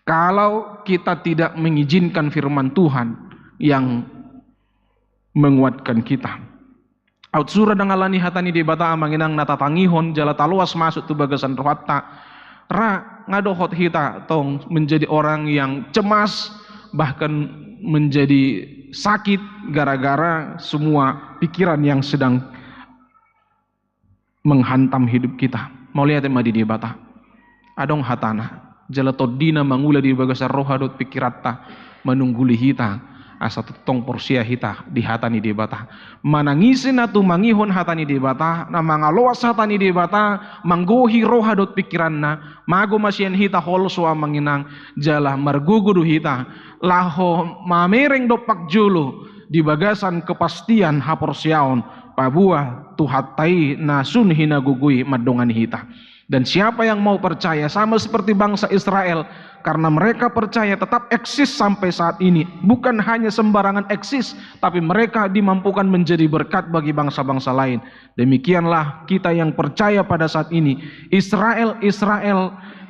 Kalau kita tidak mengizinkan firman Tuhan yang menguatkan kita. Outsura dangalani hatani debata amanginang natatangihon jala taluas masuk tu bagasan rohatta. Ra ngadohot hita tong menjadi orang yang cemas, bahkan menjadi sakit gara-gara semua pikiran yang sedang menghantam hidup kita. Mau lihat di debata. Adong hatana. Jala todina mangula di bagasan rohadot pikiratta menungguli hita asa tong porsia hita di hatani debata. Manangisin atu mangihon hatani debata, na mangaloas hatani debata, manggohi rohadot pikiranna, mago masien hita holso manginang jala margugudu hita, laho mamereng do pakjulu di bagasan kepastian haporsiaon pabua tuhatai nasun hina gugui madongan hita. Dan siapa yang mau percaya sama seperti bangsa Israel, karena mereka percaya tetap eksis sampai saat ini. Bukan hanya sembarangan eksis, tapi mereka dimampukan menjadi berkat bagi bangsa-bangsa lain. Demikianlah kita yang percaya pada saat ini. Israel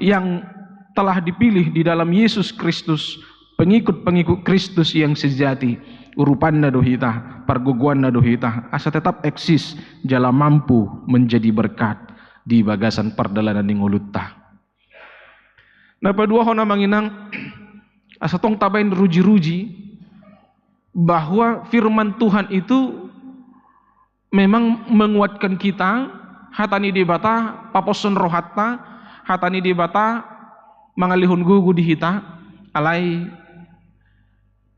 yang telah dipilih di dalam Yesus Kristus, pengikut-pengikut Kristus yang sejati. Urupan nadohita, perguguan nadohita, asa tetap eksis, jala mampu menjadi berkat di bagasan perdalanan ning ulutta. Napa dua hona manginang asa tong tabain ruji-ruji bahwa firman Tuhan itu memang menguatkan kita, hatani debata paposon rohatta, hatani debata mangalihun gugu di hita, alai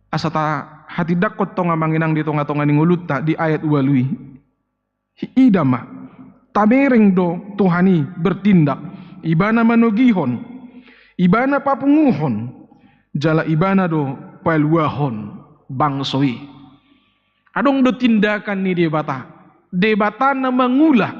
asa ta hati dakot tong manginang di tonga-tonga ning ulutta di ayat walui. Idama tamereng do Tuhani bertindak, ibana manogihon, ibana papunguhon, jala ibana do paluahon bangsoi. Adong do tindakan ni debata na mangula.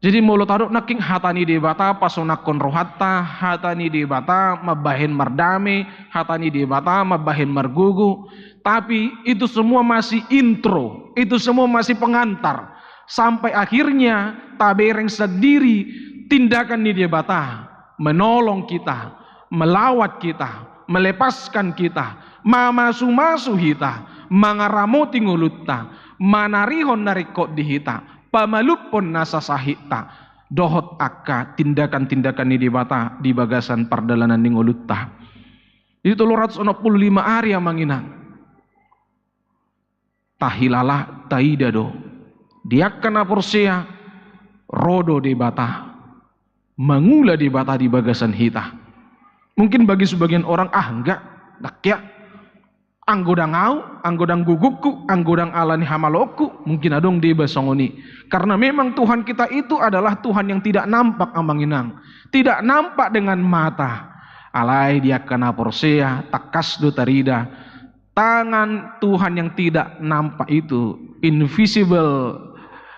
Jadi mulut adok naking hatani debata pasonakon rohatta, hatani debata mabahin mardame, hatani debata mabahin margugu. Tapi itu semua masih intro, itu semua masih pengantar. Sampai akhirnya tabereng sendiri tindakan ni debata menolong kita, melawat kita, melepaskan kita, mamasu-masu hita, mangaramoti ngulutta, manarihon narikot dihita, pamalupon nasa sahita, dohot akka tindakan-tindakan ni dibata di bagasan pardalanan ni ngulutta. Itu 365 hari yang manginang. Tahilala taidado, diakana porsea, rodo dibata, mangula dibata di bagasan hita. Mungkin bagi sebagian orang, enggak, dakya, anggodang anggodang gugukku, anggodang alani hamaloku, mungkin adong di basongoni. Karena memang Tuhan kita itu adalah Tuhan yang tidak nampak amanginang, tidak nampak dengan mata. Alai dia kena porsea, takasdo tarida, tangan Tuhan yang tidak nampak itu, invisible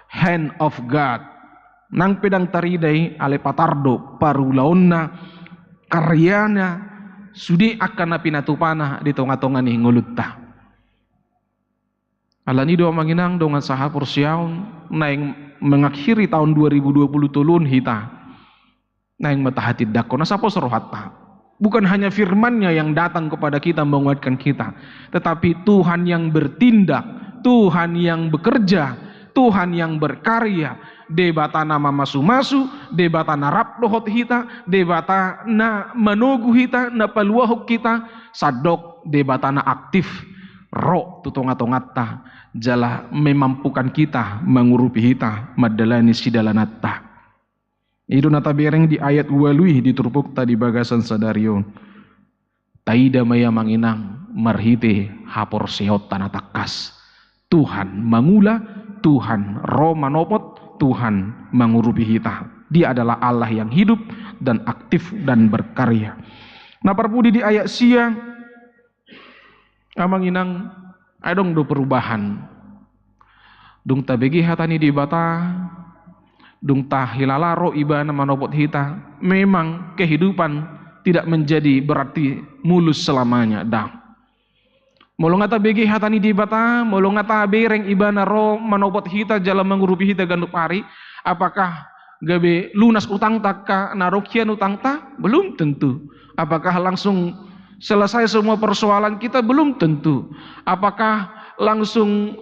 hand of God. Nang pedang taridai ale patardo parulaonna karyana sudi akan napinatupana di tonga-tonga ni ngulutta. Alani doa manginang dongan saha porsiaun naing mengakhiri tahun 2020 tulun hita. Naing matahatid dakona sapo sorohatta. Bukan hanya firman-Nya yang datang kepada kita menguatkan kita, tetapi Tuhan yang bertindak, Tuhan yang bekerja, Tuhan yang berkarya. Debata nama masu-masu, debata na rapdohot hita, debata na manogu hita, na paluahok kita, sadok debata na aktif, roh tutonga-tongata, jala memampukan kita mengurupi hita, madalani sidalanatta. Itu nata bereng di ayat walui diturpuk tadi bagasan sadarion. Taida maya manginang marhite hapor seot tanatakas. Tuhan mangula, Tuhan roh manopot, Tuhan mengurupi kita. Dia adalah Allah yang hidup dan aktif dan berkarya. Nah parpudi di ayat sia amanginang adong do perubahan. Dung tabegi hatani di bata, dung tahilalaro ibana manopot hita. Memang kehidupan tidak menjadi berarti mulus selamanya. Molongata begi hatani di bata, molongata bereng ibana ro manopot hita jalan mengurupi hita gandup hari. Apakah gabe lunas utang taka narokian utang ta? Belum tentu. Apakah langsung selesai semua persoalan kita? Belum tentu. Apakah langsung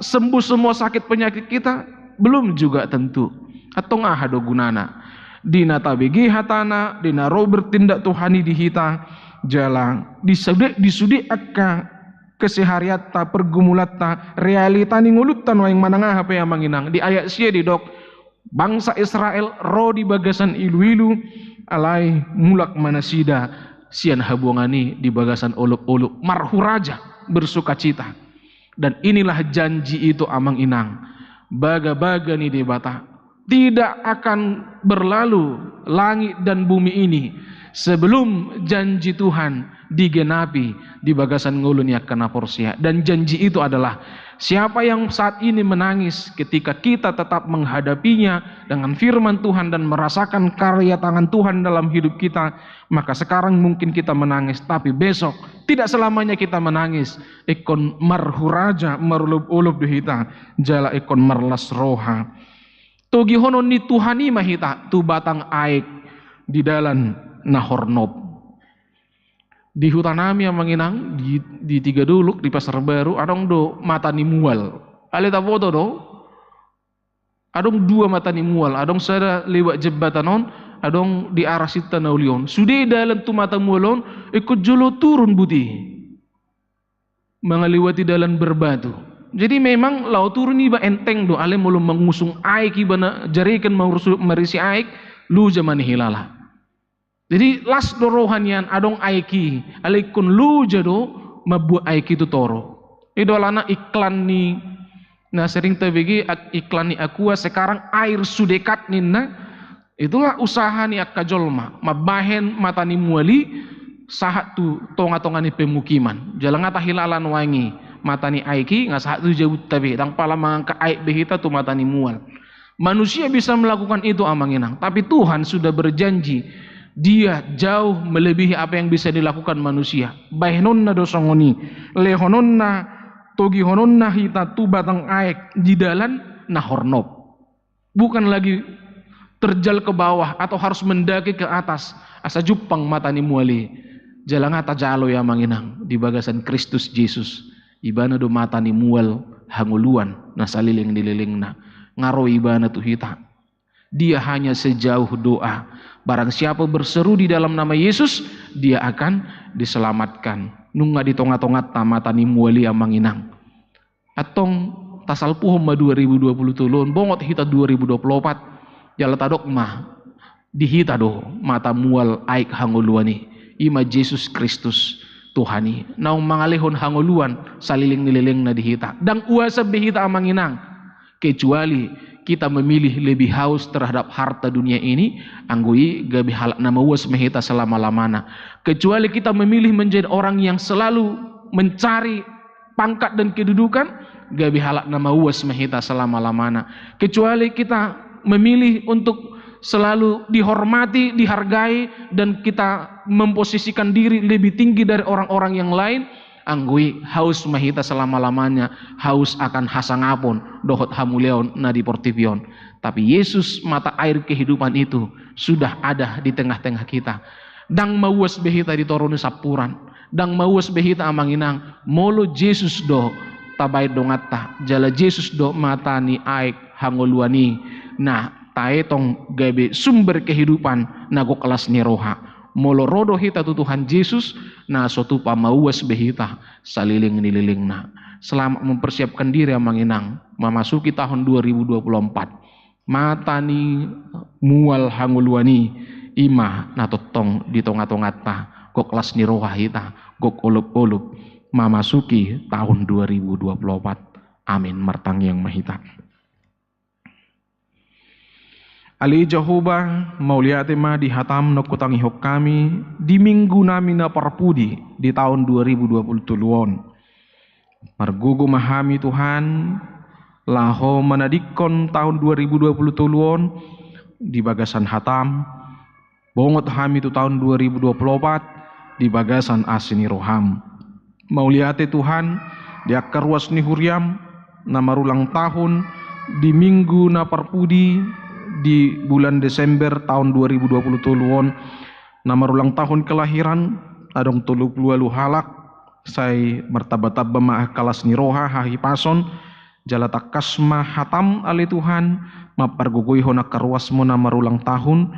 sembuh semua sakit penyakit kita? Belum juga tentu. Atau ngahado gunana. Dina tabegi hatana, dina ro bertindak Tuhani di hita jalan disudi akka kesehariatta pergumulatta realita ni ngulutan waing manangah apa yang manginang di ayat sia di dok bangsa Israel ro di bagasan ilu-ilu alai mulak manasida sian habuangani di bagasan oluk-oluk marhuraja bersukacita. Dan inilah janji itu amang inang baga-baga ni debata tidak akan berlalu langit dan bumi ini sebelum janji Tuhan digenapi di bagasan ngulun yakana porsia. Dan janji itu adalah siapa yang saat ini menangis ketika kita tetap menghadapinya dengan firman Tuhan dan merasakan karya tangan Tuhan dalam hidup kita, maka sekarang mungkin kita menangis, tapi besok tidak selamanya kita menangis. Ekon marhuraja marulub-ulub dihita jala ekon marlas roha togi honon ni Tuhani mahita tu batang aik di dalam nahornob. Di hutan kami yang menginang di Tiga Duluk di Pasar Baru adong do mata ni mual. Ale ta foto do. Adong dua mata ni mual, adong sada lewat jembatanon, adong di arah sita naulion. Sudah dalam tu mata mualon ikut jolo turun buti. Mengaliwati dalam berbatu. Jadi memang lau turun iba enteng do ale mulum mengusung aik iba na jarikan merisi aik lu zaman hilala. Jadi las do rohanian adong aiki alaikun lu jado mabu aiki tu toro. Idolana iklan ni na sering tabegi iklan ni aqua sekarang air sudekat ninna itulah usaha ni akajolma mabahen mata ni muali sahat tu tonga-tonga ni pemukiman. Jalan ngata hilalan wangi mata ni aiki ngasahat tu jauh tabe dang pala mangka aik behita tu mata ni mual. Manusia bisa melakukan itu amanginang, tapi Tuhan sudah berjanji Dia jauh melebihi apa yang bisa dilakukan manusia. Bahenonna dosongoni, lehononna, togihononna hita tu batang aek di dalam nahornop. Bukan lagi terjal ke bawah atau harus mendaki ke atas, asa jupang mata ni muali jalang ata jalo ya manginang di bagasan Kristus Yesus ibana do mata ni mual hanguluan na saliling dililing na ngaro ibana tu hita. Dia hanya sejauh doa. Barang siapa berseru di dalam nama Yesus, dia akan diselamatkan. Nunga di tongat-tongat mata ni muali amanginang. Atong tasal puhom ma 2020 tulun bongot hita 2024 jala tadok mah dihita do mata mual aik hanguluani ima Yesus Kristus Tuhani naung mangalihon hanguluan saliling nililing na dihita dang uasa behita amanginang kecuali kita memilih lebih haus terhadap harta dunia ini anggui gabi halak nama uas mehita selama-lamana, kecuali kita memilih menjadi orang yang selalu mencari pangkat dan kedudukan gabi halak nama uas mehita selama-lamana, kecuali kita memilih untuk selalu dihormati, dihargai, dan kita memposisikan diri lebih tinggi dari orang-orang yang lain, anggui haus mahita selama-lamanya, haus akan hasangapon dohot hamuleon na di portipion. Tapi Yesus mata air kehidupan itu sudah ada di tengah-tengah kita. Dang mauas behita di torone sapuran, dang mauas behita amanginang molo Yesus do tabay dongata jala Yesus do mata ni aik hangoluani nah taetong gabe sumber kehidupan nago kelas ni roha molo rodo hita tu Tuhan Yesus na sotu pamauas behita saliling nililing na. Selama mempersiapkan diri amanginang memasuki tahun 2024 mata ni mual hanguluani ima na totong di tongat-tongat ta go kelas ni roha hita go olup-olup memasuki tahun 2024. Amin. Martang yang mahita. Ali Jehovah mauliate ma di hatam no kutangihok kami di minggu nami na parpudi di tahun 2020 tuluon. Margugo mahami Tuhan laho manadikon tahun 2020 tuluon di bagasan hatam bongot hami tu tahun 2024 di bagasan asini roham. Mauliate Tuhan di akar ruas ni huriam na marulang tahun di minggu na parpudi di bulan Desember tahun 2020 tuluon na marulang tahun kelahiran adong 30 halak say martaba-taba maah kalas ni roha hahi pason jala takasma hatam ali Tuhan mapargugoy ho na karwas mo na marulang tahun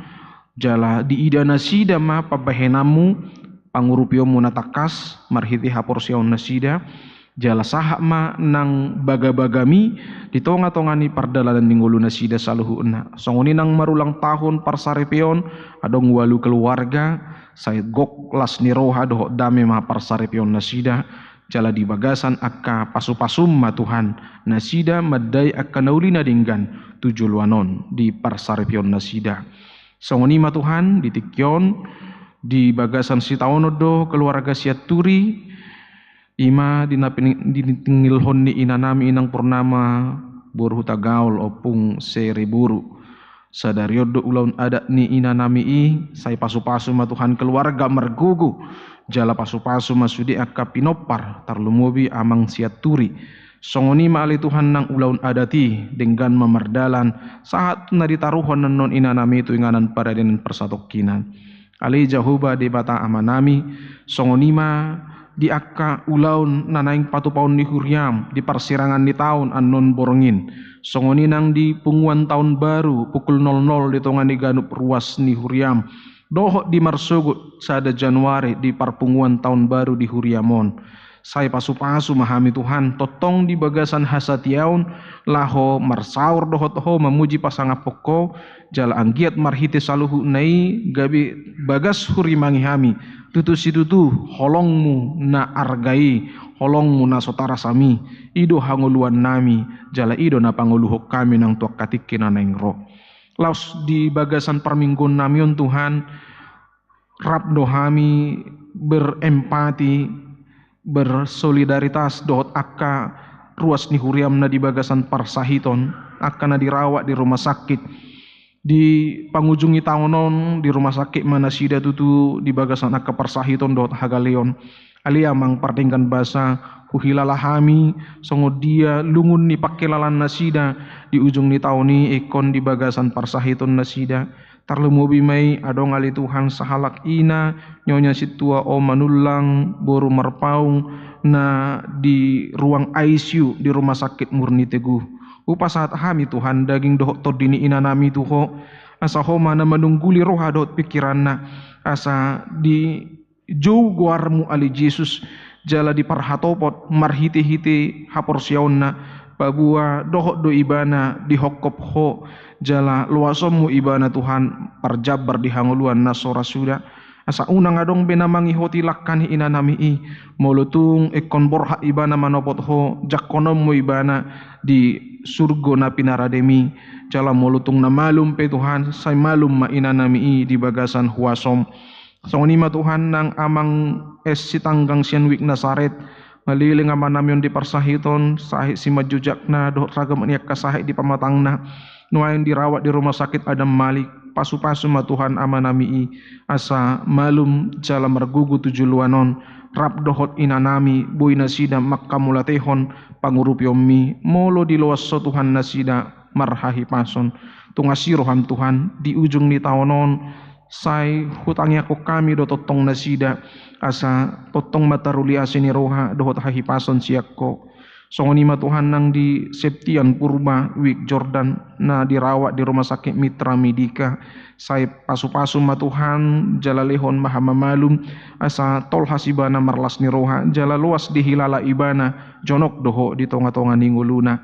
jala diidana sida ma pabahenamu pangurupyo mo na takas marhiti haporsyaon na sida jala saha ma nang bagabagami di tonga-tonga ni pardalanan ni ngulo na sida saluhu na songoni nang marulang tahun parsarepion adong walu keluarga say gok las ni roha doho dame ma parsarepion na sida jala di bagasan akka pasu-pasum ma Tuhan na sida maday akka nauli na dinggan tujulwanon di parsarepion na sida songoni ma Tuhan di tikyon di bagasan si taonodo keluarga siaturi ima dinatingilhon ni inanami inang purnama burhuta gaul opung seriburu sadaryodo ulaun adat ni inanami i say pasu-pasu ma Tuhan keluarga mergugu jala pasu-pasu masudi akka pinopar tarlumubi amang siaturi songoni maali Tuhan nang ulaun adati denggan memerdalan saat na ditaruhon non inanami itu inganan pada dengan persatokinan ali Jehovah di bata amanami songonima di akka ulaun nanaing patupaun ni huriam di persirangan di tahun anon borongin songoni nang di punguan tahun baru pukul 00 di tongan di ganup ruas ni huriam dohok di marsugut sada Januari di parpunguan tahun baru di huriamon say pasu-pasu mahami Tuhan totong di bagasan hasatiaun laho marsaur dohot ho memuji pasanga poko jala anggiat marhite saluhu nai gabi bagas hurimangi hami tutu situtu holongmu na argai holongmu na sotara sami ido hanguluan nami jala ido na panguluhok kami nang tuak katikin na nengro laus di bagasan perminggun namion Tuhan rabdo hami berempati bersolidaritas dohot akka ruas ni huriam na di bagasan parsahiton akka na dirawat di rumah sakit di pangujungi taonon di rumah sakit mana sida tutu di bagasan akka parsahiton dohot hagaleon alia mang partingkan basa Uhilala hami songo dia lungun ni pakelalan nasida di ujung ni tauni ekon di bagasan parsahiton nasida tarlemu bimai adong ali Tuhan sahalak ina nyonya situa o manulang boru marpaung na di ruang ICU di rumah sakit Murni Teguh. Upa saat hami Tuhan daging dohok tordini ina nami tuho asa homa na menungguli roha dohot pikiranna asa di jauh guarmu ali Yesus jala di parhatopot marhiti-hiti haporsiaonna babua dohok do ibana di hokop ho jala luasomu ibana Tuhan parjabar di hanguluan nasora suda asa unang adong benamangi hoti lakkani ina nami molutung ekon borha ibana manopot ho jakonomu ibana di surgo na pinarademi jala molutung na malum pe Tuhan say malum ma ina nami di bagasan huasom songonima Tuhan nang amang es sitanggang sianwik Nasaret ngaliling aman namyon di parsahiton sahih si majujakna doh ragam niak kasahih di pamatangna nuain dirawat di rumah sakit Adam Malik pasu-pasu ma Tuhan aman nami asa malum jala margugu 7 luanon rap dohot inanami boy nasida makkamulatehon pangurupyomi molo di luas so Tuhan nasida marhahi pason tungasirohan Tuhan di ujung ni taonon say hutangi ako kami do totong nasida asa totong mataruli asini roha dohot hahi pason siakko songonima Tuhan nang di Septian Purba Wik Jordan na dirawat di rumah sakit Mitra Medika say pasu-pasu ma Tuhan jala lehon maha mamalum asa tol hasibana marlas ni roha jala luas di hilala ibana jonok doho di tonga-tonga ninguluna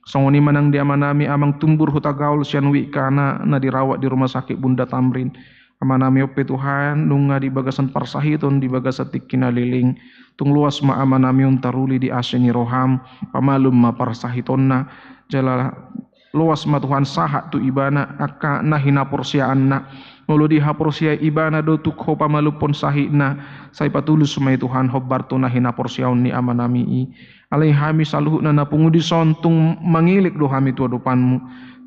songonima nang di amanami amang tumbur hutagaul sianwi kana na dirawat di rumah sakit Bunda Tamrin amanami ope Tuhan nunga di bagasan parsahiton di bagasan tikinaliling tung luas ma amanami taruli di aseni roham pamalum ma parsahitonna jala luas ma Tuhan sahat tu ibana aka nahina porsiaanna mulu di haporsia ibana do tuk ho pamalupon sahina say patulus sumai Tuhan hobbar tu nahina porsiaun ni amanami alai hami saluhna na pungudison tung mangilik do hami tu adupanmu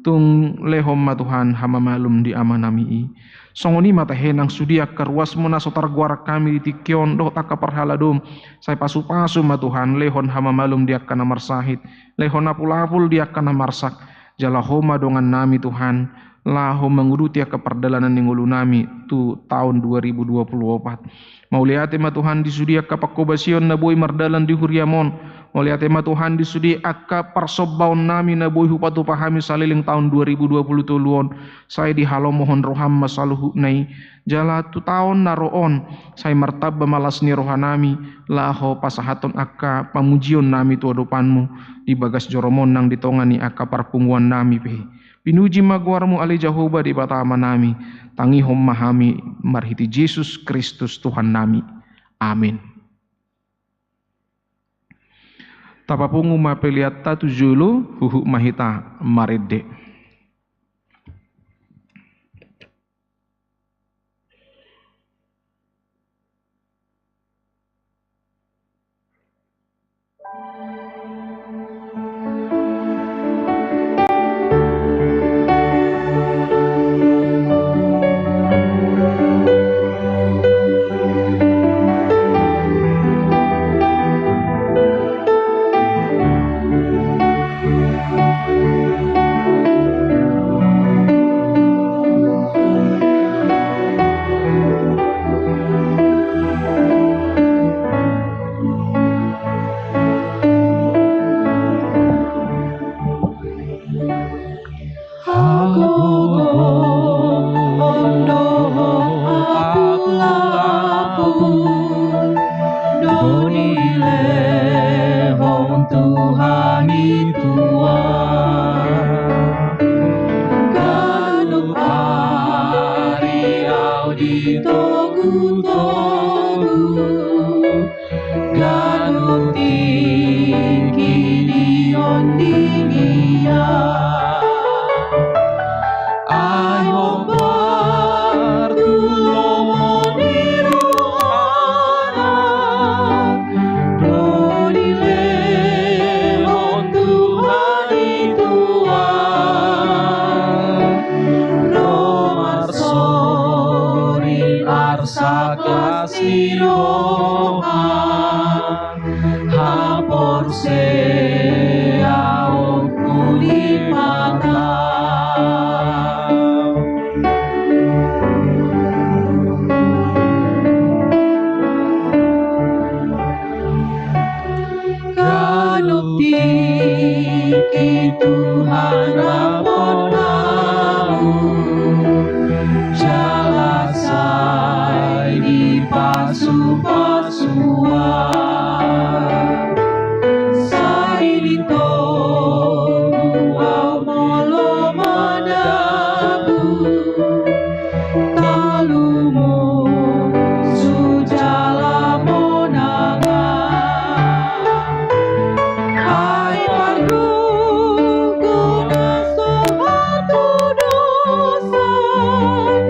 tung lehom ma Tuhan hama malum di amanami songoni mata henang sudia karuas muna sotar guara kami di tikion doh taka parhaladum say pasu-pasu ma Tuhan lehon hama malum dia kana marsahit lehon apul-apul dia kana marsak jala homa dongan nami Tuhan laho mengurutia keperdalanan ningulu nami tu tahun 2024 mauliate ma Tuhan disudia kapakobasion na boy mardalan di huriamon mauliate ma Tuhan disudi akka parsobbaon nami na boy hupatu pahami saliling tahun 2020 tuluon saya di halo mohon roham masaluhu nai jala tu tahun naroon saya martabba malas ni rohanami laho pasahaton akka pamujion nami tu adopanmu di bagas joromon nang ditongani akka parpunguan nami pe pinuji magwarmu ali Jehovah di batama nami tangihom mahami marhiti Yesus Kristus Tuhan nami amin. Tapapungu mapeliata tujulu huhu mahita marede. Kasih Tuhan, Ki Tuhan Rabbonau, jalasai di pasu-pasuan, sai di togu au molo madabu, talumu sujala monangan. Ai parguguna sohatu dosan,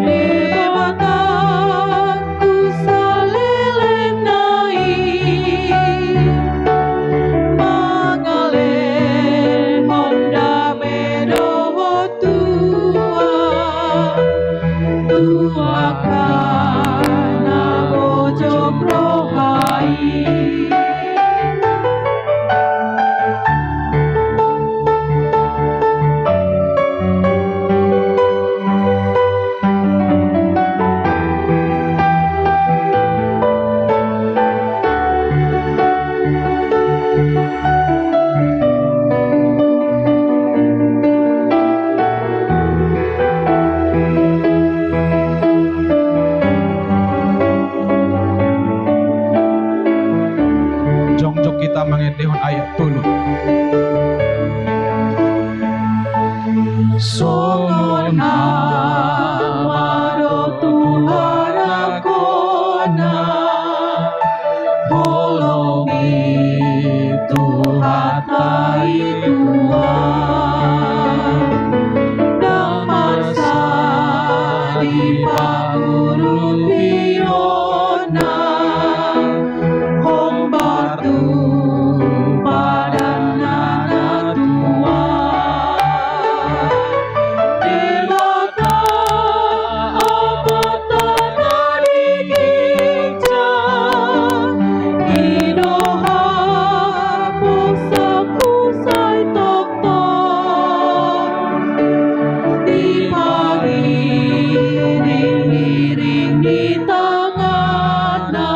lebataku salelenai, mangale honda bedoho tua kana bojok rohai. Jong-jong kita mengedehon ayat dulu. Songon amado Tuhan akona, bolongi Tuhan tai Tuhan, damasa di pangurut piona, hong batu padan nana Tuhan. Dewata amatana dikicang, idoha pusat-pusat tok-tok, diparing-iring di tangana,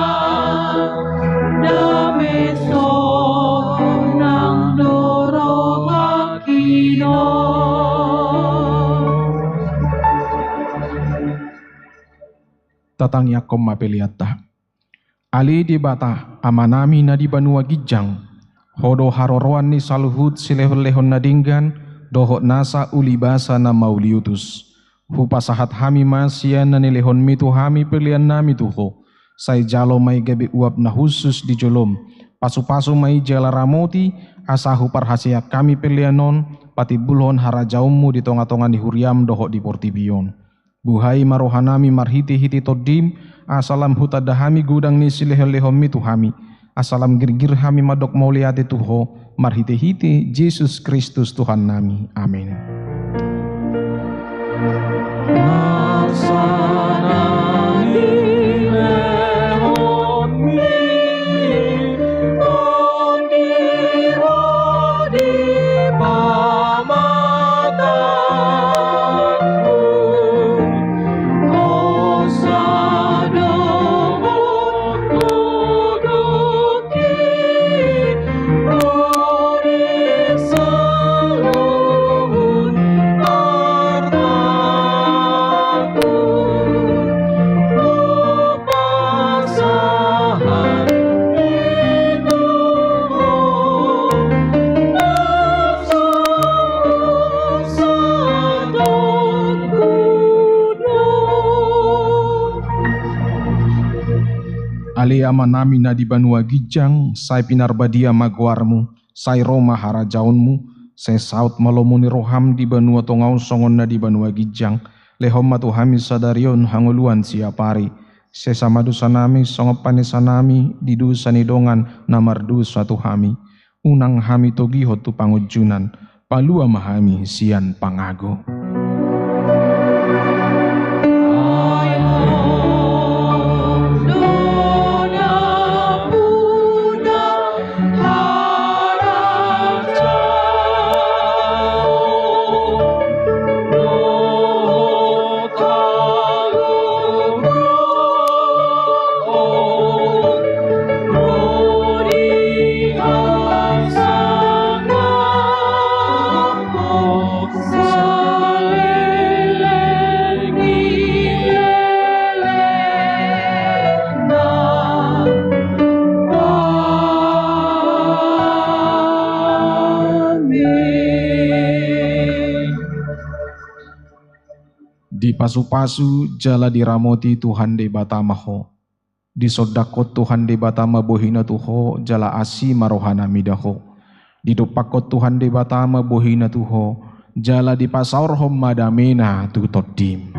dameso nang dorong akino. Tatang yakom mapeliata. Ali di bata amanami na di banua gijang. Hodo haroroan ni saluhut silehon-lehon nadinggan. Dohot nasa ulibasa na mauliutus. Hupasahat hami masia na nilehon mitu hami pelian nami tuho. Say jalo may gabi uap na husus di jolom. Pasu-pasu may jala ramoti. Asahu parhasia kami pelianon. Pati bulhon harajaummu di tonga-tonga di huriam dohot di portibion. Buhai marohanami marhiti-hiti todim, asalam hutadahami gudang ni silehon-lehon mitu hami, asalam girgir hami madok mauliati tuho, marhiti-hiti Yesus Kristus Tuhan nami. Amin. Ali amanami na di banua gijang, say pinarbadia magwarmu, say Roma harajaunmu, say saut malomuni roham di banua tongau songon na di banua gijang, lehom matuhami sadarion hanguluan siapari, sesamadu sanami songopane sanami, didu sanidongan namardu suatu hami, unang hami togiho tu pangujunan, palua mahami sian pangago. Sa Di pasu-pasu jala diramoti Tuhan de batama ho. Di sodakot Tuhan de batama bohina tuho jala asi marohana midaho. Di dopakot Tuhan de batama bohina tuho jala di pasaur hom madamena tu todim.